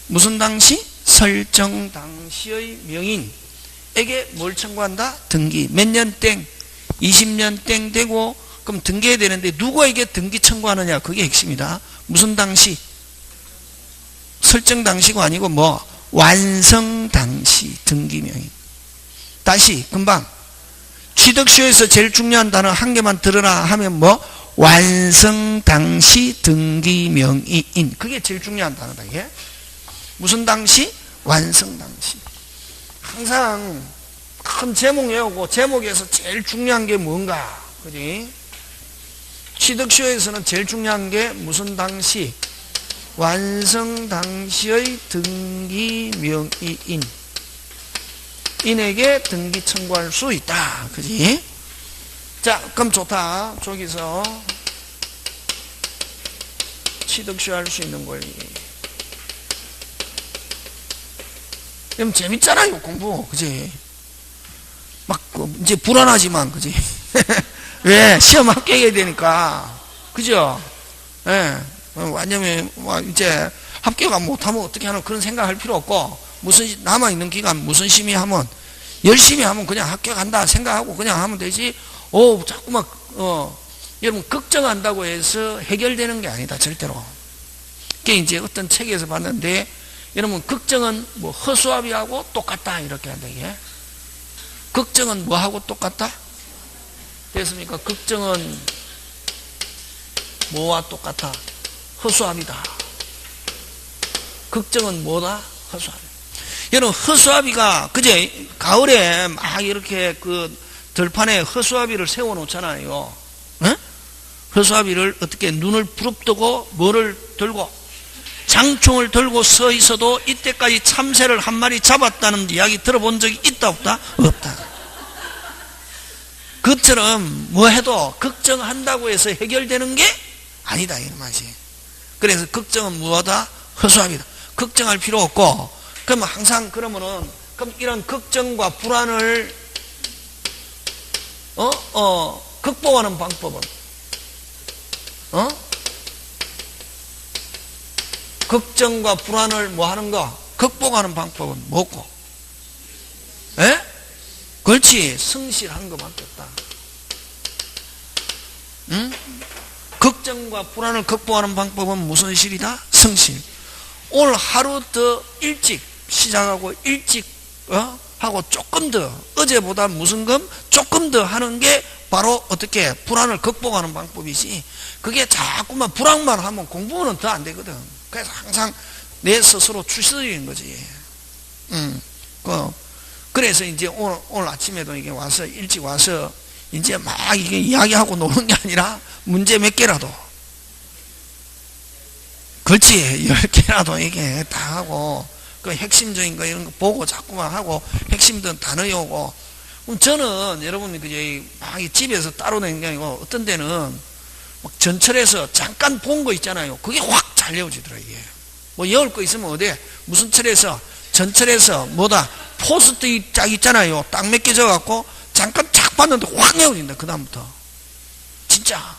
Speaker 1: 무슨 당시? 설정 당시의 명인에게 뭘 청구한다? 등기. 몇 년 땡? 20년 땡 되고, 그럼 등기해야 되는데, 누구에게 등기 청구하느냐? 그게 핵심이다. 무슨 당시? 설정 당시가 아니고 뭐? 완성 당시 등기 명인. 다시, 금방. 취득쇼에서 제일 중요한 단어 한 개만 들으라 하면 뭐? 완성 당시 등기 명인. 그게 제일 중요한 단어다, 이게. 무슨 당시? 완성 당시. 항상 큰 제목 외우고 제목에서 제일 중요한 게 뭔가, 그지? 취득쇼에서는 제일 중요한 게 무슨 당시? 완성 당시의 등기 명의인. 인에게 등기 청구할 수 있다. 그지? 자, 그럼 좋다. 저기서 취득쇼 할 수 있는 권리. 그럼 재밌잖아요, 공부. 그지? 막, 이제 불안하지만, 그지? 왜? 시험 합격해야 되니까. 그죠? 예. 네. 완전히, 이제 합격 못하면 어떻게 하나 그런 생각할 필요 없고, 무슨, 남아있는 기간 무슨 심의 하면, 열심히 하면 그냥 합격한다 생각하고 그냥 하면 되지. 자꾸 여러분, 걱정한다고 해서 해결되는 게 아니다, 절대로. 그게 이제 어떤 책에서 봤는데, 여러분, 걱정은 뭐 허수아비하고 똑같다, 이렇게 한다, 이게. 걱정은 뭐하고 똑같다? 됐습니까? 걱정은 뭐와 똑같아? 허수아비다. 걱정은 뭐다? 허수아비. 여러분, 허수아비가, 그제, 가을에 막 이렇게 그 들판에 허수아비를 세워놓잖아요. 에? 허수아비를 어떻게 눈을 부릅뜨고 뭐를 들고? 장총을 들고 서 있어도 이때까지 참새를 한 마리 잡았다는 이야기 들어본 적이 있다, 없다? 없다. 그처럼 뭐 해도 걱정한다고 해서 해결되는 게 아니다, 이런 맛이. 그래서 걱정은 무엇이다? 허수아비다. 걱정할 필요 없고, 그러면 항상 그러면은, 그럼 이런 걱정과 불안을, 극복하는 방법은? 걱정과 불안을 뭐 하는 거? 극복하는 방법은 뭐고? 에? 그렇지. 성실한 것밖에 없다. 응? 걱정과 불안을 극복하는 방법은 무슨 실이다? 성실. 오늘 하루 더 일찍 시작하고 일찍 하고 조금 더 어제보다 무슨 금 조금 더 하는 게 바로 어떻게 불안을 극복하는 방법이지. 그게 자꾸만 불안만 하면 공부는 더 안 되거든. 그래서 항상 내 스스로 추스리는 거지. 그래서 이제 오늘 아침에도 이게 와서 일찍 와서 이제 막 이게 이야기하고 노는 게 아니라 문제 몇 개라도, 그렇지, 10개라도 이게 다 하고, 그 핵심적인 거 이런 거 보고 자꾸만 하고, 핵심든 단어 외우고. 저는 여러분이 그제 막 집에서 따로 내는 게 아니고, 어떤 데는 막 전철에서 잠깐 본 거 있잖아요. 그게 확 잘 외워지더라고요, 이게. 뭐 외울 거 있으면 어디, 무슨 철에서, 전철에서 뭐다, 포스트잇 짝 있잖아요. 딱 몇 개 적어갖고, 잠깐 쫙 봤는데 확 외워진다, 그다음부터. 진짜.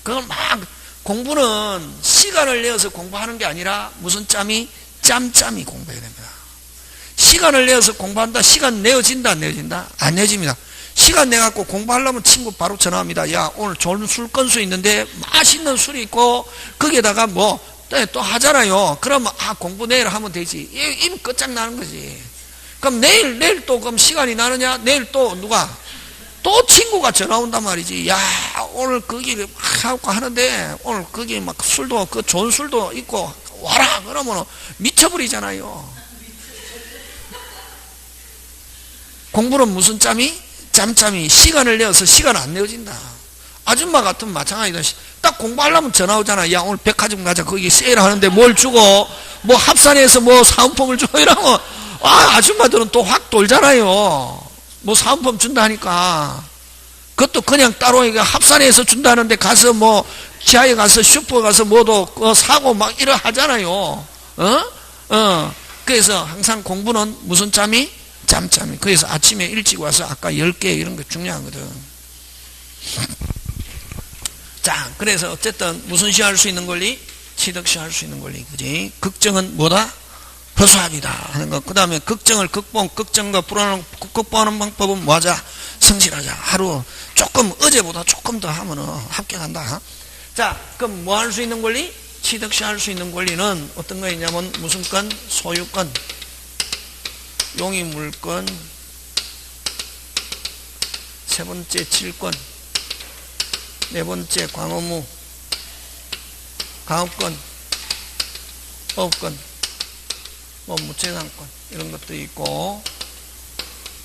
Speaker 1: 그걸 막, 공부는 시간을 내어서 공부하는 게 아니라 무슨 짬짬이 공부해야 됩니다. 시간을 내어서 공부한다. 시간 내어진다, 안 내어진다? 안 내어집니다. 시간 내갖고 공부하려면 친구 바로 전화합니다. 야, 오늘 좋은 술 건수 있는데 맛있는 술이 있고 거기에다가 뭐 또 하잖아요. 그러면 공부 내일 하면 되지. 이미 끝장나는 거지. 그럼 내일 또 그럼 시간이 나느냐? 내일 또 누가? 또 친구가 전화 온단 말이지. 야, 오늘 거기 하고 하는데 오늘 거기 막 술도 그 좋은 술도 있고 와라. 그러면 미쳐버리잖아요. 공부는 무슨 짬이? 짬짬이 시간을 내어서 시간 안 내어진다. 아줌마 같으면 마찬가지다. 딱 공부하려면 전화 오잖아. 야, 오늘 백화점 가자. 거기 세일하는데 뭘 주고, 뭐 합산해서 뭐 사은품을 주고 이러면, 아줌마들은 또 확 돌잖아요. 뭐 사은품 준다 하니까. 그것도 그냥 따로 합산해서 준다는데 가서 뭐, 지하에 가서 슈퍼 가서 뭐도 사고 막 이러 하잖아요. 그래서 항상 공부는 무슨 짬이? 짬짬이. 그래서 아침에 일찍 와서 아까 10개 이런 거 중요하거든. 자, 그래서 어쨌든 무슨 시 할 수 있는 권리? 취득시 할 수 있는 권리. 그지? 걱정은 뭐다? 허수아비다 하는 거. 그 다음에 걱정을 걱정과 불안을 극복하는 방법은 뭐하자? 성실하자. 하루 조금, 어제보다 조금 더 하면은 합격한다. 자, 그럼 뭐 할 수 있는 권리? 취득시 할 수 있는 권리는 어떤 거 있냐면 무슨 건? 소유권, 용의물권, 세 번째 질권, 네 번째 광의무, 가업권, 업권, 뭐 무채상권 이런 것도 있고,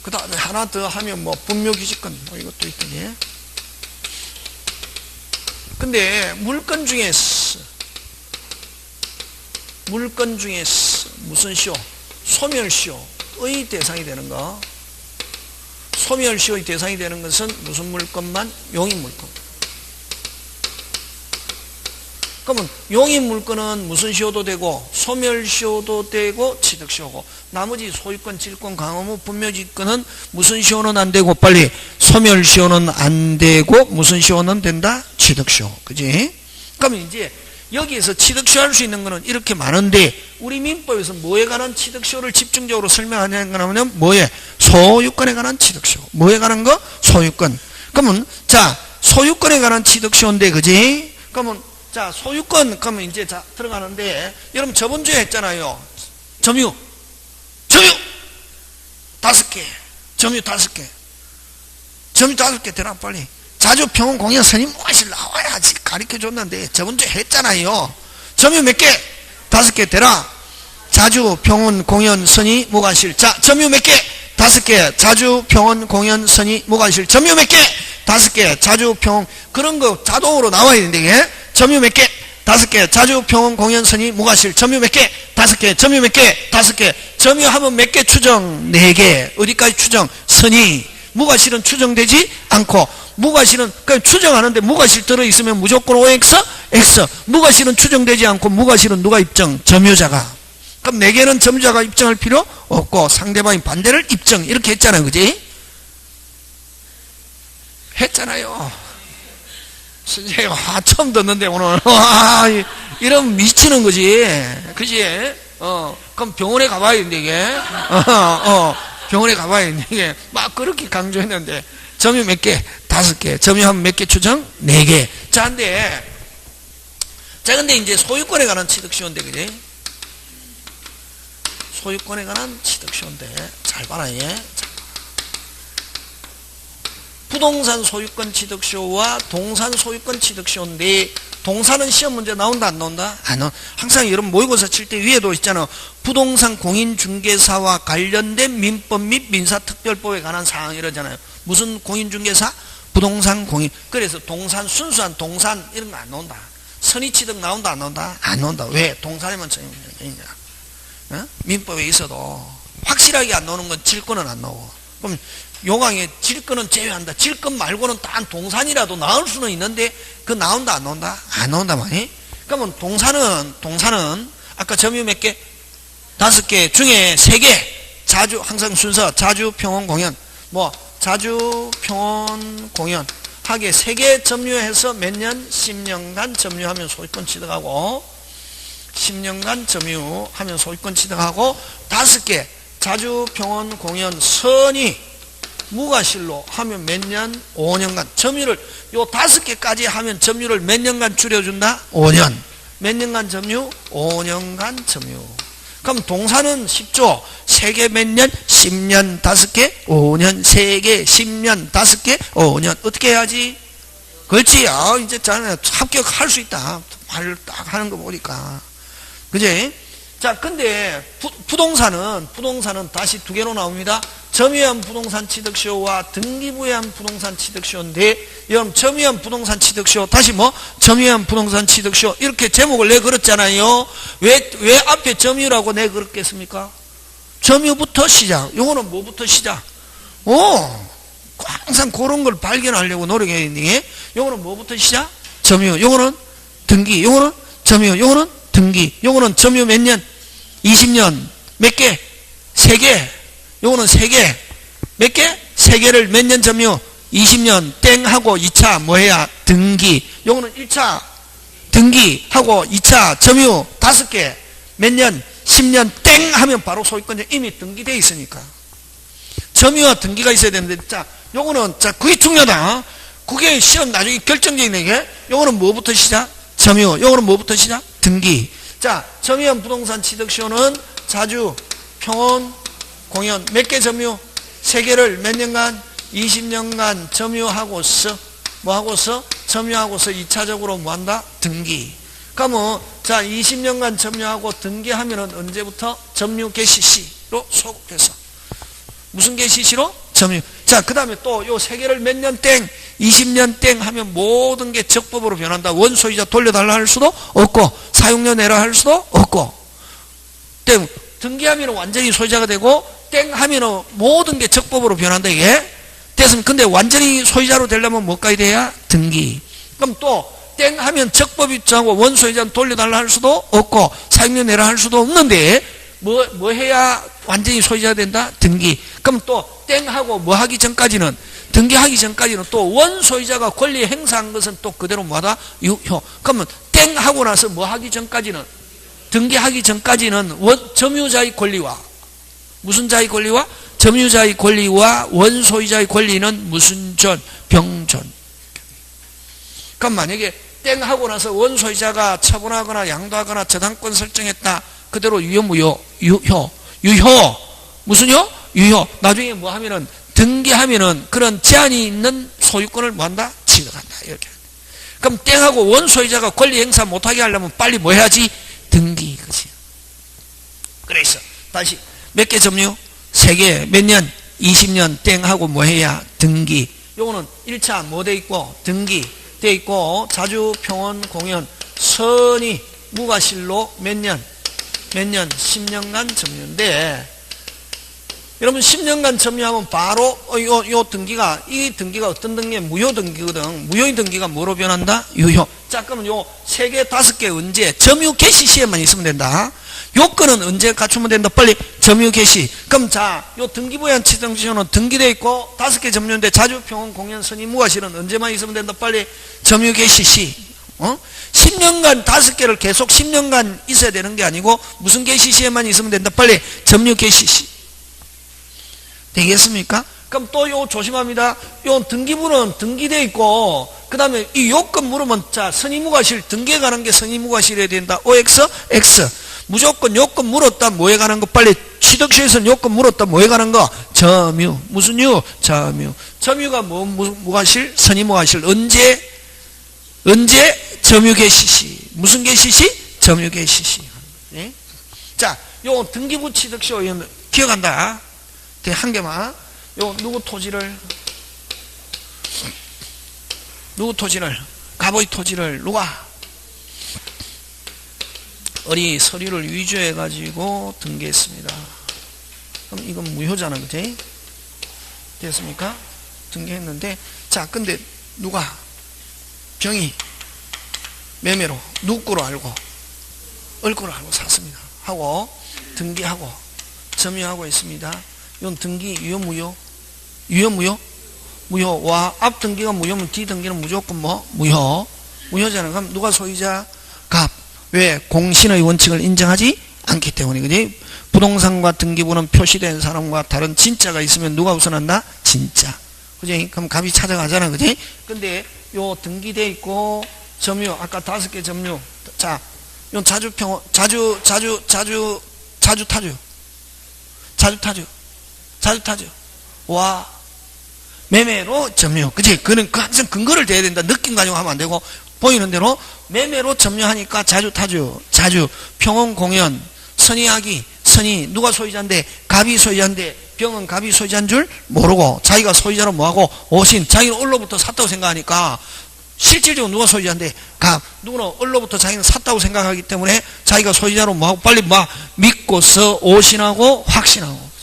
Speaker 1: 그 다음에 하나 더 하면 뭐 분묘기지권 뭐 이것도 있더니. 근데 물권 중에서 무슨 시효? 소멸시효의 대상이 되는 거. 소멸시효의 대상이 되는 것은 무슨 물권만? 용의물권. 그러면 용의물권은 무슨 시효도 되고 소멸시효도 되고 취득시효고, 나머지 소유권, 질권, 강의무, 분묘지권은 무슨 시효는 안 되고, 빨리 소멸시효는 안 되고 무슨 시효는 된다? 취득시효. 그지? 그러면 이제 여기에서 취득시효 할 수 있는 거는 이렇게 많은데, 우리 민법에서 뭐에 관한 취득시효를 집중적으로 설명하냐는 거냐면 뭐에? 소유권에 관한 취득시효. 뭐에 관한 거? 소유권. 그러면 자, 소유권에 관한 취득시효인데, 그지? 그러면 자, 소유권, 그러면 이제 자, 들어가는데, 여러분 저번 주에 했잖아요. 점유 5개. 점유 5개. 점유 5개 되라, 빨리. 자주 평온 공연 스님 무과실 나와야지 가르쳐 줬는데, 저번 주에 했잖아요. 점유 몇 개? 5개 되라. 자주 평온 공연 스님 무과실. 자, 점유 몇 개? 5개. 자주 평온 공연 스님 무과실. 점유 몇 개? 5개. 자주 평온, 그런 거 자동으로 나와야 되는데, 점유 몇 개? 5개. 자주 평온 공연 선이 무과실. 점유 몇 개? 5개. 점유 몇 개? 5개. 점유하면 몇 개 추정? 4개. 어디까지 추정? 선이. 무과실은 추정되지 않고, 무과실은 그냥 추정하는데 무과실 들어있으면 무조건 OX? X. 무과실은 추정되지 않고, 무과실은 누가 입증? 점유자가. 그럼 4개는 점유자가 입증할 필요 없고, 상대방이 반대를 입증. 이렇게 했잖아요. 그지? 했잖아요. 선생님, 처음 듣는데, 오늘. 이러면 미치는 거지. 그지? 그럼 병원에 가봐야 되는데, 이게. 병원에 가봐야 되는데, 이게. 막 그렇게 강조했는데, 점유 몇 개? 5개. 점유하면 몇 개 추정? 4개. 자, 근데 이제 소유권에 관한 취득시효인데, 그지? 소유권에 관한 취득시효인데, 잘 봐라, 얘. 부동산 소유권 취득시효와 동산 소유권 취득시효인데, 동산은 시험 문제 나온다 안 나온다? 안 나온다. 항상 여러분 모의고사 칠 때 위에도 있잖아. 부동산 공인중개사와 관련된 민법 및 민사특별법에 관한 사항 이러잖아요. 무슨 공인중개사? 부동산 공인. 그래서 동산, 순수한 동산 이런 거 안 나온다. 선의취득 나온다 안 나온다? 안 나온다. 왜? 동산에만 처형이냐. 민법에 있어도 확실하게 안 나오는 건 질권은 안 나오고. 그럼 요강에 질권은 제외한다. 질권 말고는 단 동산이라도 나올 수는 있는데, 그 나온다 안 나온다? 안 나온다 말이. 그러면 동산은 아까 점유 몇 개? 5개 중에 3개. 자주, 항상 순서 자주 평온 공연, 뭐 자주 평온 공연 하게 3개 점유해서 몇 년? 10년간 점유하면 소유권 취득하고, 10년간 점유하면 소유권 취득하고, 5개 자주 평온 공연 선이 무과실로 하면 몇 년? 5년간. 점유를 요 5개까지 하면 점유를 몇 년간 줄여준다? 5년. 몇 년간 점유? 5년간 점유. 그럼 동산은 쉽죠? 3개 몇 년? 10년 5개? 5년. 3개 10년 5개? 5년. 어떻게 해야지? 그렇지. 이제 합격할 수 있다. 말을 딱 하는 거 보니까. 그지? 자, 근데 부동산은 다시 두 개로 나옵니다. 점유한 부동산 취득시효와 등기부여한 부동산 취득시효인데, 여러분 점유한 부동산 취득시효, 다시 뭐 점유한 부동산 취득시효 이렇게 제목을 내걸었잖아요. 왜 앞에 점유라고 내걸었겠습니까? 점유부터 시작. 요거는 뭐부터 시작? 항상 그런 걸 발견하려고 노력했니? 요거는 뭐부터 시작? 점유. 요거는 등기. 요거는 점유. 요거는 등기. 요거는 점유 몇 년? 20년. 몇 개? 3개. 요거는 3개. 몇 개? 3개를 몇 년 점유? 20년 땡 하고 2차 뭐 해야? 등기. 요거는 1차 등기 하고 2차 점유 5개. 몇 년? 10년 땡 하면 바로 소유권자 이미 등기되어 있으니까. 점유와 등기가 있어야 되는데, 자, 요거는, 자, 그게 중요하다. 그게 시험 나중에 결정적인 게, 요거는 뭐부터 시작? 점유. 요거는 뭐부터 시작? 등기. 자, 점유한 부동산 취득시효는 자주, 평온, 공연. 몇 개 점유? 3개를 몇 년간? 20년간 점유하고서, 뭐 하고서? 점유하고서 2차적으로 뭐 한다? 등기. 그러면, 자, 20년간 점유하고 등기하면은 언제부터? 점유 개시 시로 소급해서. 무슨 개시시로? 점유. 자, 그 다음에 또 요 3개를 몇 년 땡, 20년 땡 하면 모든 게 적법으로 변한다. 원소유자 돌려달라 할 수도 없고, 사용료 내라 할 수도 없고. 땡, 등기하면 완전히 소유자가 되고, 땡 하면 모든 게 적법으로 변한다, 이게. 됐으면, 근데 완전히 소유자로 되려면 뭐까지 돼야? 등기. 그럼 또, 땡 하면 적법이 있자고 원소유자는 돌려달라 할 수도 없고, 사용료 내라 할 수도 없는데, 뭐 해야 완전히 소유자가 된다? 등기. 그럼 또 땡 하고 뭐 하기 전까지는, 등기하기 전까지는 또 원소유자가 권리 행사한 것은 또 그대로 뭐하다? 유효. 그러면 땡 하고 나서 뭐 하기 전까지는, 등기하기 전까지는 점유자의 권리와, 무슨 자의 권리와? 점유자의 권리와 원소유자의 권리는 무슨 존? 병존. 그럼 만약에 땡 하고 나서 원소유자가 처분하거나 양도하거나 저당권 설정했다. 그대로 유효, 무효? 유효. 유효. 무슨요? 유효. 나중에 뭐 하면은, 등기하면은 그런 제한이 있는 소유권을 뭐 한다? 취득한다. 이렇게. 그럼 땡하고 원소유자가 권리 행사 못하게 하려면 빨리 뭐 해야지? 등기. 그치. 그래서, 다시, 몇 개 점유? 3개. 몇 년? 20년 땡하고 뭐 해야? 등기. 요거는 1차 뭐 돼 있고? 등기. 돼 있고, 자주, 평온, 공연, 선의, 무과실로 몇 년? 10년간 점유인데, 여러분 10년간 점유하면 바로 요 등기가, 이 등기가 어떤 등기에? 무효 등기거든. 무효의 등기가 뭐로 변한다? 유효. 자, 그러면 요 3개, 5개 언제? 점유 개시 시에만 있으면 된다. 요건은 언제 갖추면 된다? 빨리 점유 개시. 그럼 자, 요 등기부여한 취득시효는 등기되어 있고 5개 점유인데 자주, 평온, 공연, 선의, 무과실은 언제만 있으면 된다? 빨리 점유 개시 시. 10년간 5개를 계속 10년간 있어야 되는 게 아니고 무슨 개시 시에만 있으면 된다? 빨리 점유 개시 시. 되겠습니까? 그럼 또 요 조심합니다. 요 등기부는 등기되어 있고, 그 다음에 이 요건 물으면, 자, 선의무과실, 등기에 관한 게 선의무과실해야 된다. OX, X. 무조건 요건 물었다. 뭐에 관한 거? 빨리 취득시에서는 요건 물었다. 뭐에 관한 거? 점유. 무슨 유? 점유. 점유가 뭐, 무과실? 선의무과실. 언제? 점유 개시시. 무슨 개시시? 점유 개시시. 네? 자, 요 등기부 취득시효 기억한다. 한 개만. 요 누구 토지를 갑의 토지를 누가 어리 서류를 위조해 가지고 등기했습니다. 그럼 이건 무효잖아, 그치? 됐습니까? 등기했는데, 자, 근데 누가 병이 매매로 누구 거로 알고 얼거로 알고 샀습니다 하고 등기하고 점유하고 있습니다. 이건 등기 유효, 무효? 유효, 무효? 무효. 와, 앞 등기가 무효면 뒤 등기는 무조건 뭐? 무효. 무효잖아. 그럼 누가 소유자? 갑. 왜? 공신의 원칙을 인정하지 않기 때문에. 그지? 부동산과 등기부는 표시된 사람과 다른 진짜가 있으면 누가 우선한다? 진짜. 그지? 그럼 갑이 찾아가잖아. 그지? 근데 요 등기돼 있고 점유, 아까 5개 점유. 자, 요 자주 타주. 와, 매매로 점유. 그치? 그는 항상 근거를 대야 된다. 느낌 가지고 하면 안 되고, 보이는 대로 매매로 점유하니까 자주, 평온, 공연, 선의하기. 선의 누가 소유자인데 갑이 소유자인데 병은 갑이 소유자인 줄 모르고 자기가 소유자로 뭐하고 오신 자기는 을로부터 샀다고 생각하니까 실질적으로 누가 소유자인데 갑 누구는 을로부터 자기는 샀다고 생각하기 때문에 자기가 소유자로 뭐하고 빨리 믿고서 오신하고 확신하고.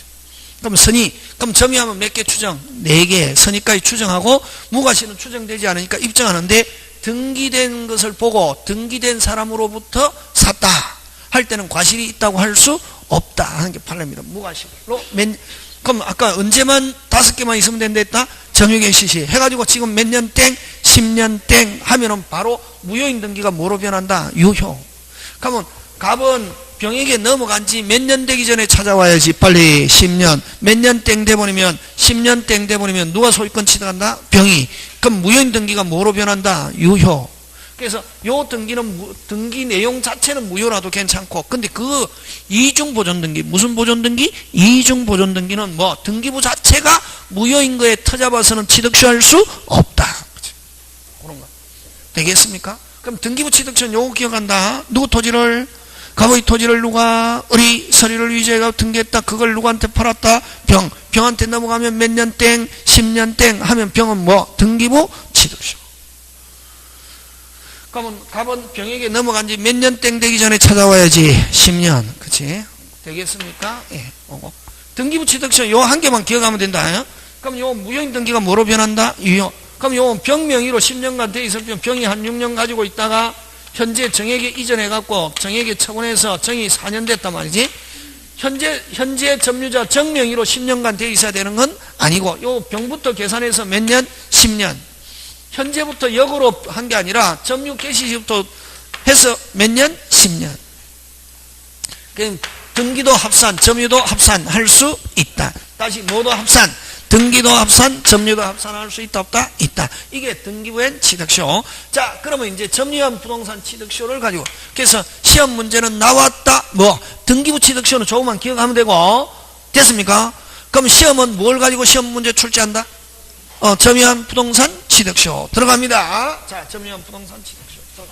Speaker 1: 그럼 선의 그럼 점유하면 몇 개 추정? 4개 선의까지 추정하고 무과실은 추정되지 않으니까 입증하는데 등기된 것을 보고 등기된 사람으로부터 샀다 할 때는 과실이 있다고 할 수 없다 하는 게 판례입니다. 무과실로 그럼 아까 언제만 5개만 있으면 된다 했다? 점유계획 실시 해가지고 지금 몇 년 땡 10년 땡 하면은 바로 무효인 등기가 뭐로 변한다? 유효. 그러면 갑은 병에게 넘어간 지 몇 년 되기 전에 찾아와야지. 빨리 10년 몇 년 땡 돼버리면 10년 땡 돼버리면 누가 소유권 취득한다? 병이. 그럼 무효인 등기가 뭐로 변한다? 유효. 그래서 요 등기는 등기 내용 자체는 무효라도 괜찮고 근데 그 이중 보존 등기 무슨 보존 등기? 이중 보존 등기는 뭐 등기부 자체가 무효인 거에 터잡아서는 취득시할 수 없다. 그런 거 되겠습니까? 그럼 등기부 취득시는 요거 기억한다. 누구 토지를 갑의 토지를 누가 을이 서류를 위조해가 등기했다. 그걸 누구한테 팔았다? 병한테 넘어가면 몇 년 땡 10년 땡 하면 병은 뭐 등기부 취득시. 그러면 갑은 병에게 넘어간 지 몇 년 땡 되기 전에 찾아와야지. 10년. 그치? 되겠습니까? 예. 등기부 취득시 요 한 개만 기억하면 된다. 그럼 요 무효인 등기가 뭐로 변한다? 유효. 그럼 요 병 명의로 10년간 돼 있을 병이 한 6년 가지고 있다가 현재 정액에 이전해갖고 정액에 처분해서 정이 4년 됐단 말이지. 현재 점유자 정명의로 10년간 돼 있어야 되는 건 아니고 요 병부터 계산해서 몇 년? 10년. 현재부터 역으로 한 게 아니라 점유 개시시부터 해서 몇 년? 10년. 그럼 등기도 합산, 점유도 합산할 수 있다. 다시 모두 합산, 등기도 합산, 점유도 합산할 수 있다 없다? 있다. 이게 등기부엔 취득쇼. 자, 그러면 이제 점유한 부동산 취득쇼를 가지고 그래서 시험 문제는 나왔다. 뭐 등기부 취득쇼는 조금만 기억하면 되고 됐습니까? 그럼 시험은 뭘 가지고 시험 문제 출제한다? 점유한 부동산 취득쇼 들어갑니다. 자, 점유한 부동산 취득쇼 들어가.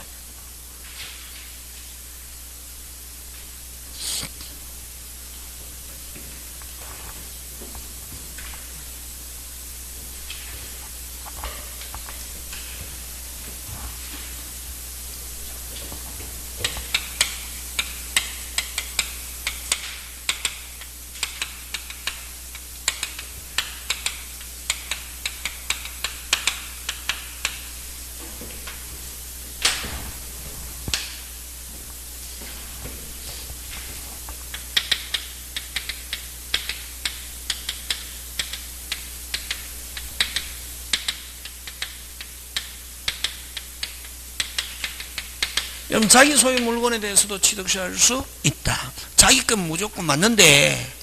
Speaker 1: 여러분 자기 소유 물건에 대해서도 취득시할 수 있다. 자기 건 무조건 맞는데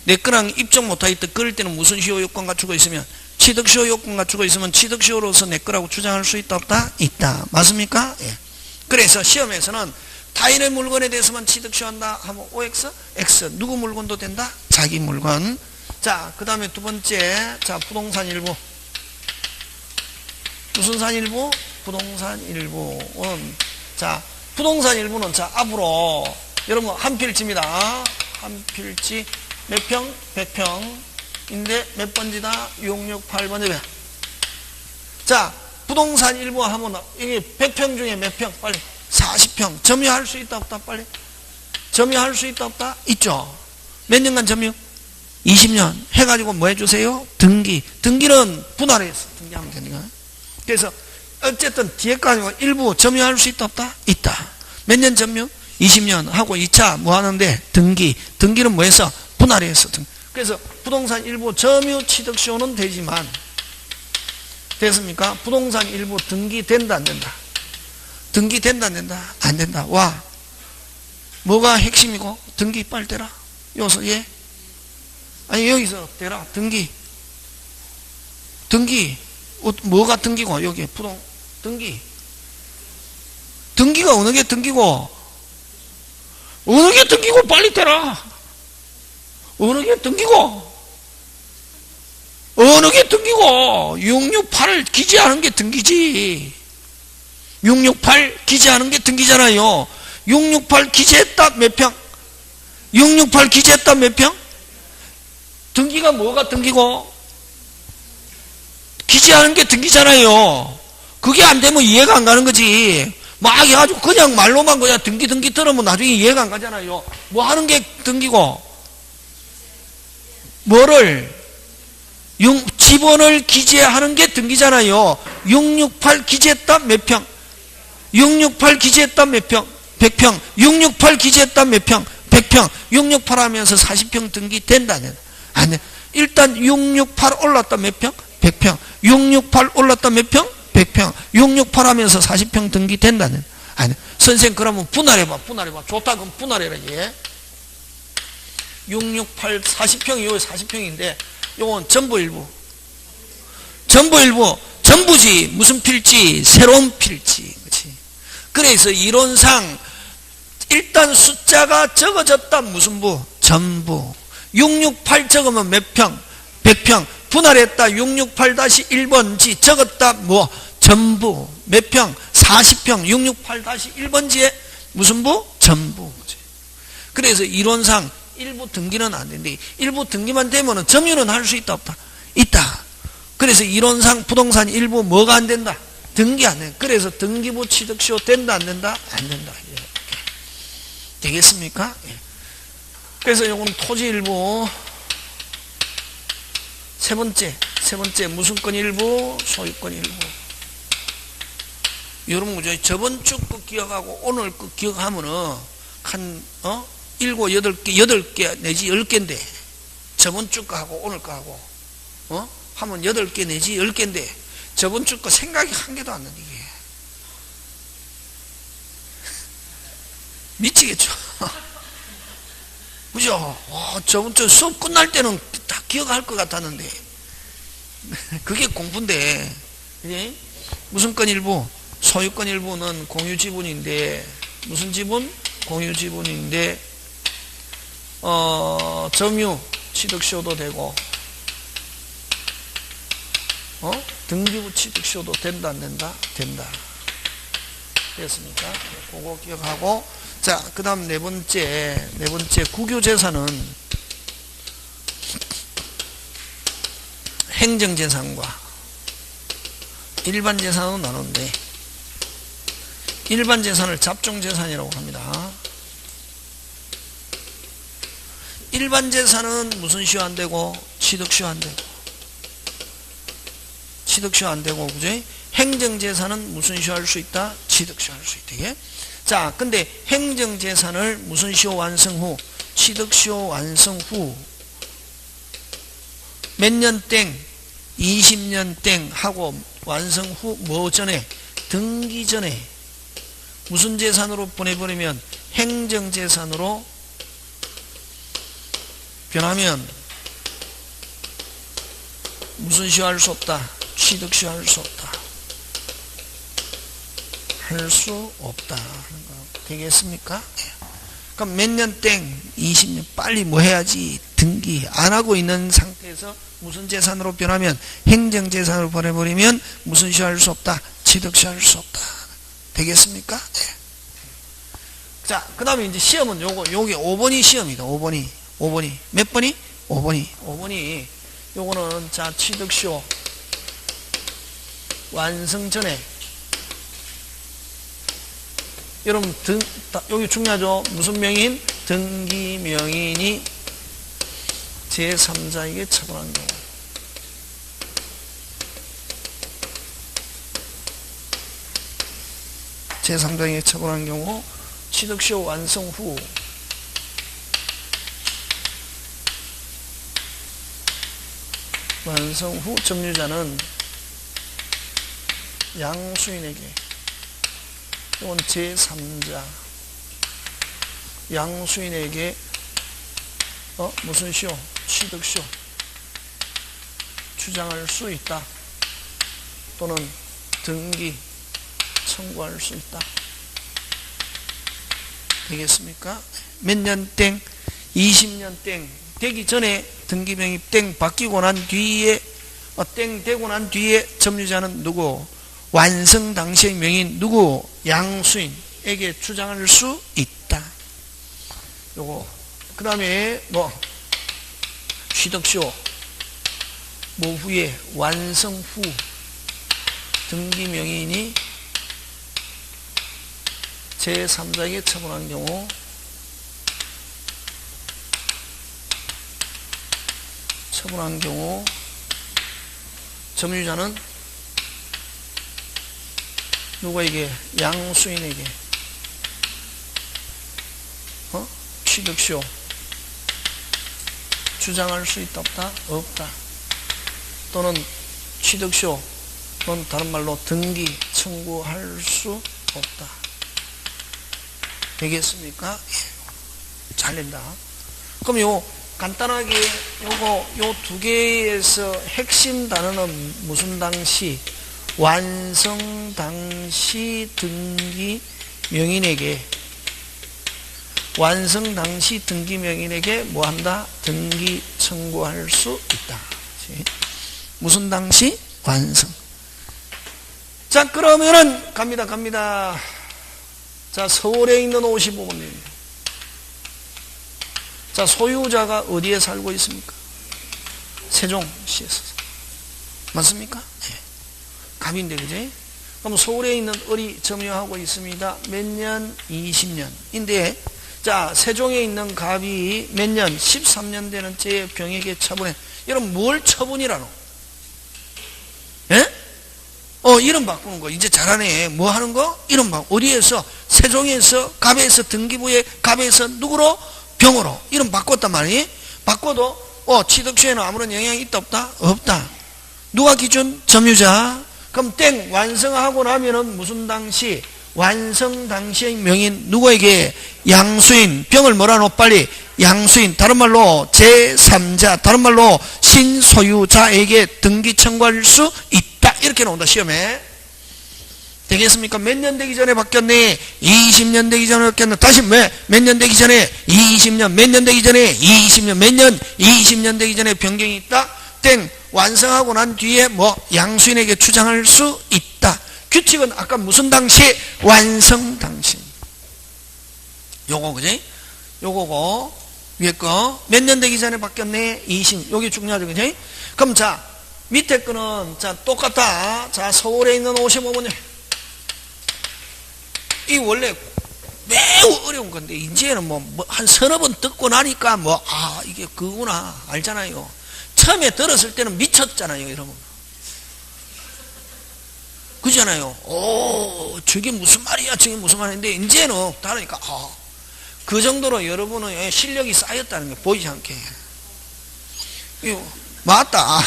Speaker 1: 내 거랑 입증 못하겠다. 그럴 때는 무슨 시효 요건 갖추고 있으면 취득시효 요건 갖추고 있으면 취득시효로서 내 거라고 주장할 수 있다 없다? 있다. 맞습니까? 예. 그래서 시험에서는 타인의 물건에 대해서만 취득시효한다 하면 OX, X 누구 물건도 된다? 자기 물건. 자, 그 다음에 두 번째 자 부동산 일부. 무슨 산 일부? 부동산 일부는 자 부동산 일부는 자 앞으로 여러분 한 필지입니다. 한 필지 몇 평? 100평인데 몇 번지다? 668번지다. 자 부동산 일부 하면 이게 100평 중에 몇 평? 빨리 40평. 점유할 수 있다 없다? 빨리 점유할 수 있다 없다? 있죠. 몇 년간 점유? 20년 해가지고 뭐 해주세요? 등기는 분할해서 등기하면 되니까. 그래서 어쨌든 뒤에까지 일부 점유할 수 있다 없다? 있다. 몇 년 점유? 20년 하고 2차 뭐 하는데 등기는 뭐 해서? 분할해서 그래서 부동산 일부 점유 취득시효는 되지만 됐습니까? 부동산 일부 등기된다 안 된다? 등기된다 안 된다? 안 된다. 와 뭐가 핵심이고? 등기 빨리 대라. 여기서 예? 아니 여기서 대라. 등기 뭐가 등기고 여기 등기가 어느 게 등기고 어느 게 등기고 빨리 대라. 어느 게 등기고 668을 기재하는 게 등기지. 668 기재하는 게 등기잖아요. 668 기재했다 몇 평? 668 기재했다 몇 평? 등기가 뭐가 등기고? 기재하는 게 등기잖아요. 그게 안 되면 이해가 안 가는 거지. 막 해가지고 그냥 말로만 그냥 등기 들으면 나중에 이해가 안 가잖아요. 뭐 하는 게 등기고? 뭐를? 지번을 기재하는 게 등기잖아요. 668 기재했다 몇 평? 668 기재했다 몇 평? 100평. 668 기재했다 몇 평? 100평. 668 하면서 40평 등기 된다. 안 돼. 일단 668 올랐다 몇 평? 100평. 668 올랐다 몇 평? 100평. 668 하면서 40평 등기 된다는. 아니, 선생 그러면 분할해봐. 좋다 그럼 분할해라. 예. 668 40평이 요 40평인데 요건 전부 일부. 전부지. 무슨 필지? 새로운 필지. 그렇지? 그래서 이론상 일단 숫자가 적어졌다. 무슨 부? 전부. 668 적으면 몇 평? 100평. 분할했다. 668-1번지 적었다. 뭐? 전부. 몇 평? 40평. 668-1번지에 무슨 부? 전부. 그래서 이론상 일부 등기는 안 되는데 일부 등기만 되면 점유는 할 수 있다 없다? 있다. 그래서 이론상 부동산 일부 뭐가 안 된다? 등기 안 된다. 그래서 등기부 취득시효 된다 안 된다? 안 된다. 되겠습니까? 그래서 이건 토지 일부 세 번째 무슨권 일부 소유권 일부. 여러분 그죠? 저번 주 거 기억하고 오늘 거 기억하면은 한 7, 8개 내지 10개인데 저번 주 거 하고 오늘 거 하고 하면 8개 내지 10개인데 저번 주 거 생각이 한 개도 안 나는 이게 미치겠죠. 그죠? 저번 주 수업 끝날 때는 다 기억할 것 같았는데 그게 공부인데. 그지? 무슨 건 일부? 소유권 일부는 공유지분인데 무슨 지분? 공유지분인데 점유 취득시효도 되고 등기부 취득시효도 된다 안 된다? 된다. 됐습니까? 그거 기억하고. 자, 그 다음 네 번째 국유재산은 행정재산과 일반재산으로 나누는데 일반재산을 잡종재산이라고 합니다. 일반재산은 무슨 시효 안 되고? 취득시효 안 되고. 취득시효 안 되고, 그죠? 행정재산은 무슨 시효 할 수 있다? 취득시효 할 수 있다. 예? 자, 근데 행정재산을 무슨 시효 완성 후? 취득시효 완성 후 몇 년 땡? 20년 땡 하고 완성 후 뭐 전에? 등기 전에 무슨 재산으로 보내버리면 행정재산으로 변하면 무슨 시효 할 수 없다? 취득시효 할 수 없다. 할 수 없다. 되겠습니까? 그럼 몇 년 땡? 20년 빨리 뭐 해야지? 등기 안 하고 있는 상태에서 무슨 재산으로 변하면 행정재산으로 보내버리면 무슨 시효 할 수 없다? 취득시효 할 수 없다. 되겠습니까? 네. 자, 그 다음에 이제 시험은 요게 5번이 시험이다. 5번이. 몇 번이? 5번이. 요거는 자, 취득시효 완성 전에 여러분 여기 중요하죠. 무슨 명인? 등기 명인이 제3자에게 처분한 경우. 제3자에게 처분한 경우 취득시효 완성 후 점유자는 양수인에게 이건 제3자 양수인에게 무슨 시효? 취득시효 주장할 수 있다. 또는 등기 청구할 수 있다. 되겠습니까? 몇 년 땡? 20년 땡 되기 전에 등기명이 땡 바뀌고 난 뒤에 땡 되고 난 뒤에 점유자는 누구? 완성 당시의 명인 누구? 양수인에게 주장할 수 있다. 요거 그 다음에 뭐 취득쇼 뭐 후에 완성 후 등기 명인이 제3자에게 처분한 경우 점유자는 누구에게? 양수인에게 취득쇼 주장할 수 있다 없다? 없다. 또는 취득쇼 또는 다른 말로 등기 청구할 수 없다. 되겠습니까? 잘 된다. 그럼 요 간단하게 요 두 개에서 핵심 단어는 무슨 당시? 완성 당시 등기 명인에게 뭐 한다? 등기 청구할 수 있다. 무슨 당시? 완성. 자, 그러면은 갑니다. 자, 서울에 있는 55번입니다. 자, 소유자가 어디에 살고 있습니까? 세종시에서. 맞습니까? 네. 갑인데, 그지? 그럼 서울에 있는 을이 점유하고 있습니다. 몇 년? 20년인데, 자, 세종에 있는 갑이 몇 년? 13년 되는 째 병에게 처분해. 여러분, 뭘 처분이라노? 예? 이름 바꾸는 거. 이제 잘하네. 뭐 하는 거? 이름 바꾸고. 어디에서? 세종에서, 갑에서, 등기부에, 갑에서, 누구로? 병으로. 이름 바꿨단 말이에요. 바꿔도, 취득쇼에는 아무런 영향이 있다, 없다? 없다. 누가 기준? 점유자. 그럼 땡, 완성하고 나면은 무슨 당시? 완성 당시의 명인, 누구에게? 양수인. 병을 뭐라노? 빨리. 양수인. 다른 말로 제3자. 다른 말로 신소유자에게 등기 청구할 수 있다. 이렇게 나온다, 시험에. 되겠습니까? 몇 년 되기 전에 바뀌었네? 20년 되기 전에 바뀌었네. 다시 몇 년 되기 전에? 20년. 몇 년 되기 전에? 20년. 몇 년? 20년 되기 전에 변경이 있다? 땡. 완성하고 난 뒤에 뭐 양수인에게 주장할 수 있다. 규칙은 아까 무슨 당시? 완성 당시. 요거, 그지? 요거고, 위에 거. 몇 년 되기 전에 바뀌었네? 20. 요게 중요하죠, 그지? 그럼 자, 밑에 거는, 자, 똑같다. 자, 서울에 있는 55번님. 이 원래 매우 어려운 건데, 이제는 한 서너 번 듣고 나니까 이게 그구나. 알잖아요. 처음에 들었을 때는 미쳤잖아요, 여러분. 그잖아요. 저게 무슨 말이야, 저게 무슨 말인데, 이제는 다르니까, 그 정도로 여러분의 실력이 쌓였다는 게 보이지 않게. 맞다.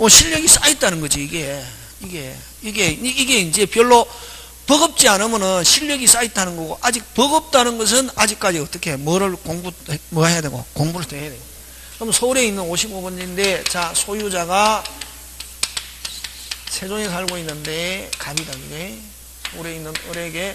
Speaker 1: 실력이 쌓였다는 거지, 이게 이제 별로 버겁지 않으면은 실력이 쌓였다는 거고, 아직 버겁다는 것은 아직까지 어떻게, 해야 되고, 공부를 더 해야 되고. 그럼 서울에 있는 55번인데, 자, 소유자가 세종에 살고 있는데, 갑이다, 그게. 서울에 있는 을에게,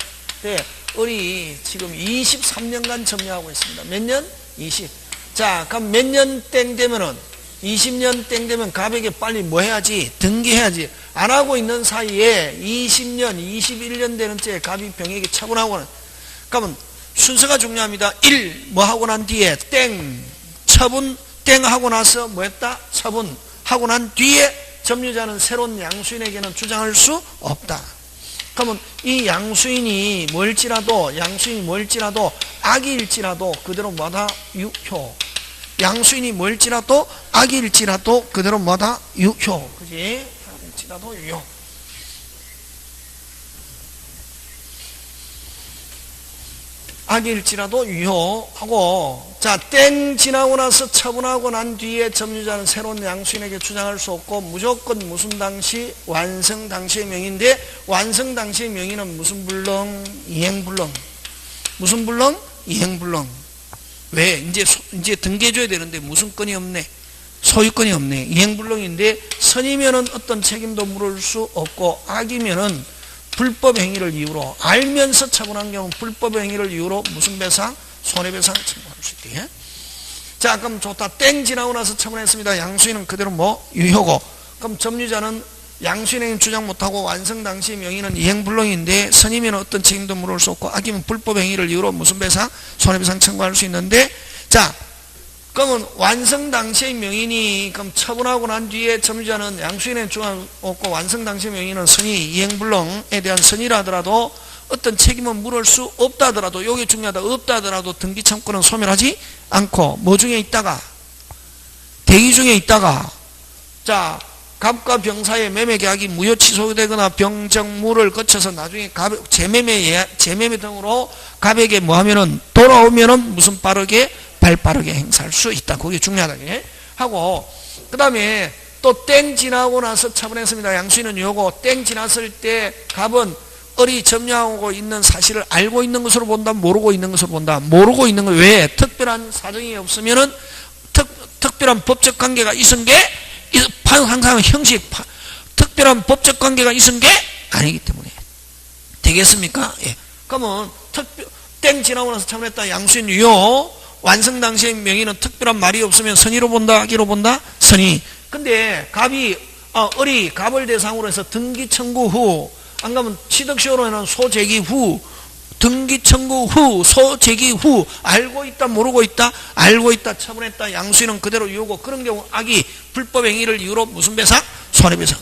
Speaker 1: 을이 지금 23년간 점유하고 있습니다. 몇 년? 20. 자, 그럼 몇 년 땡 되면은, 20년 땡 되면 갑에게 빨리 뭐 해야지? 등기해야지. 안 하고 있는 사이에 20년, 21년 되는 째 갑이 병에게 처분하고는, 그러면 순서가 중요합니다. 1, 뭐 하고 난 뒤에 땡, 처분, 땡 하고 나서 뭐 했다? 처분 하고 난 뒤에 점유자는 새로운 양수인에게는 주장할 수 없다. 그러면 이 양수인이 뭘지라도 악일지라도 그대로 뭐다? 유효. 양수인이 뭘지라도 악일지라도 그대로 뭐다? 유효. 그지? 악일지라도 유효. 악일지라도 유효하고, 자, 땡 지나고 나서 처분하고 난 뒤에 점유자는 새로운 양수인에게 주장할 수 없고, 무조건 무슨 당시? 완성 당시의 명인데, 완성 당시의 명인은 무슨 불능? 이행불능. 무슨 불능? 이행불능. 왜? 이제 등기해줘야 되는데 무슨 건이 없네? 소유권이 없네. 이행불능인데, 선이면은 어떤 책임도 물을 수 없고, 악이면은 불법 행위를 이유로, 알면서 처분한 경우 불법 행위를 이유로 무슨 배상? 손해배상 청구할 수 있대. 자, 그럼 좋다. 땡 지나고 나서 처분했습니다. 양수인은 그대로 뭐? 유효고. 그럼 점유자는 양수인에게는 주장 못하고 완성 당시 명의는 이행불능인데 선이면 어떤 책임도 물을 수 없고 악이면 불법행위를 이유로 무슨 배상? 손해배상 청구할 수 있는데 자 그러면 완성 당시의 명인이 그럼 처분하고 난 뒤에 점유자는 양수인에게는 주장 없고 완성 당시의 명의는 선의 이행불능에 대한 선의라 하더라도 어떤 책임은 물을 수 없다 하더라도 요게 중요하다 없다 하더라도 등기청구는 소멸하지 않고 뭐 중에 있다가 대기 중에 있다가 자 갑과 병 사이의 매매 계약이 무효 취소되거나 병정무를 거쳐서 나중에 재매매 등으로 갑에게 뭐 하면은 돌아오면은 무슨 빠르게 발 빠르게 행사할 수 있다. 그게 중요하다. 하고 그 다음에 또 땡 지나고 나서 처분했습니다. 양수인은 요거 땡 지났을 때 갑은 을이 점유하고 있는 사실을 알고 있는 것으로 본다, 모르고 있는 것으로 본다. 모르고 있는 거 왜? 특별한 사정이 없으면은 특별한 법적 관계가 있은 게 항상 형식 특별한 법적 관계가 있은 게 아니기 때문에 되겠습니까? 예. 그러면 땡 지나고 나서 처분했다. 양수인 유효 완성 당시의 명의는 특별한 말이 없으면 선의로 본다, 악의로 본다? 선의. 근데 갑이 을이 갑을 대상으로 해서 등기 청구 후 안 가면 취득시효로 해놓은 소제기 후 등기 청구 후 소제기 후 알고 있다 모르고 있다 알고 있다 처분했다 양수인은 그대로 유효고 그런 경우 악의 불법행위를 이유로 무슨 배상? 손해배상.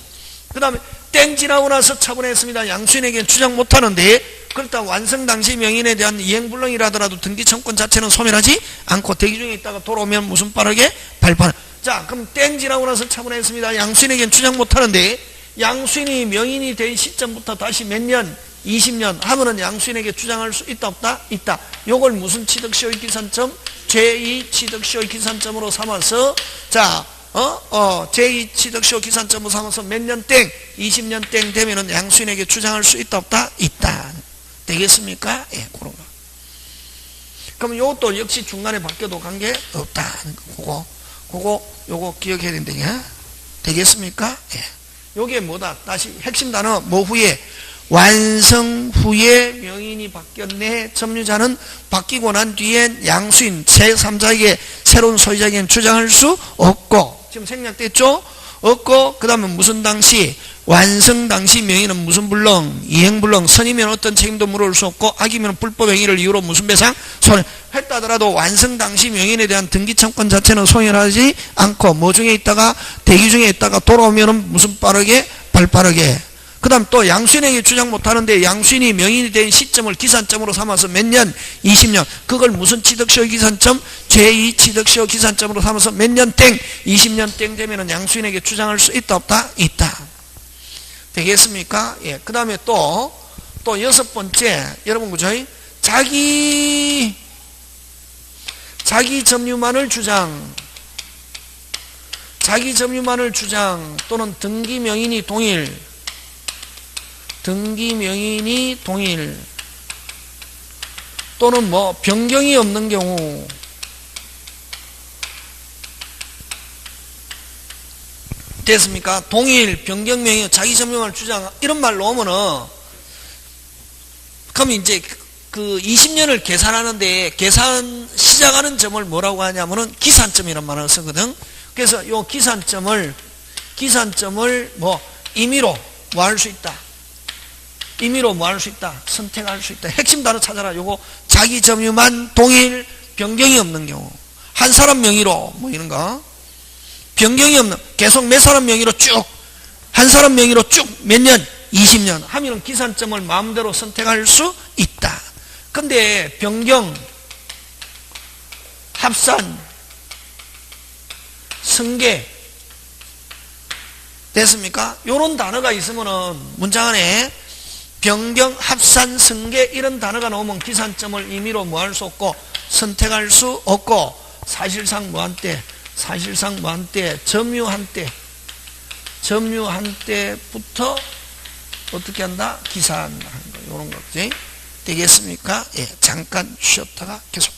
Speaker 1: 그 다음에 땡 지나고 나서 처분했습니다. 양수인에게는 주장 못하는데 그렇다 완성 당시 명인에 대한 이행불능이라더라도 등기청권 자체는 소멸하지 않고 대기 중에 있다가 돌아오면 무슨 빠르게 발판. 자 그럼 땡 지나고 나서 처분했습니다. 양수인에게는 주장 못하는데 양수인이 명인이 된 시점부터 다시 몇 년? 20년 하면은 양수인에게 주장할 수 있다 없다? 있다. 요걸 무슨 취득시효의 기산점? 제2취득시효의 기산점으로 삼아서 자 제2취득시효 기산점으로 삼아서 몇 년 땡? 20년 땡 되면은 양수인에게 주장할 수 있다 없다? 있다. 되겠습니까? 예, 그런 거. 그럼 요것도 역시 중간에 바뀌어도 관계 없다. 요거 기억해야 된다. 되겠습니까? 예. 요게 뭐다? 다시 핵심 단어 뭐 후에 완성 후에 명인이 바뀌었네. 점유자는 바뀌고 난 뒤엔 양수인 제3자에게 새로운 소유자에게는 주장할 수 없고 지금 생략됐죠? 없고 그 다음에 무슨 당시 완성 당시 명의는 무슨 불능? 이행불능. 선이면 어떤 책임도 물을 수 없고 악이면 불법행위를 이유로 무슨 배상? 손해했다 하더라도 완성 당시 명인에 대한 등기청권 자체는 소멸하지 않고 뭐 중에 있다가 대기 중에 있다가 돌아오면은 무슨 빠르게 발빠르게 그 다음 또 양수인에게 주장 못하는데 양수인이 명인이 된 시점을 기산점으로 삼아서 몇 년? 20년. 그걸 무슨 취득시효 기산점? 제2취득시효 기산점으로 삼아서 몇 년 땡? 20년 땡 되면은 양수인에게 주장할 수 있다 없다? 있다. 되겠습니까? 예. 그 다음에 또 여섯 번째 여러분 그죠? 자기 점유만을 주장 또는 등기 명인이 동일 또는 뭐 변경이 없는 경우 됐습니까? 동일, 변경 명의, 자기 점유만을 주장 이런 말로 오면은 그럼 이제 그 20년을 계산하는데 계산 시작하는 점을 뭐라고 하냐면은 기산점이란 말을 쓰거든. 그래서 요 기산점을 뭐 임의로 뭐 할 수 있다. 임의로 뭐 할 수 있다. 선택할 수 있다. 핵심 단어 찾아라. 요거 자기 점유만 동일, 변경이 없는 경우. 한 사람 명의로 뭐 이런 거. 변경이 없는 계속 몇 사람 명의로 쭉 한 사람 명의로 쭉 몇 년? 20년 하면은 기산점을 마음대로 선택할 수 있다. 근데 변경, 합산, 승계 됐습니까? 요런 단어가 있으면은 문장 안에 변경, 합산, 승계 이런 단어가 나오면 기산점을 임의로 뭐 할 수 없고 선택할 수 없고 사실상 뭐 한때 점유한 때부터 어떻게 한다? 기산하는 거, 요런 거, 그지? 되겠습니까? 예, 잠깐 쉬었다가 계속.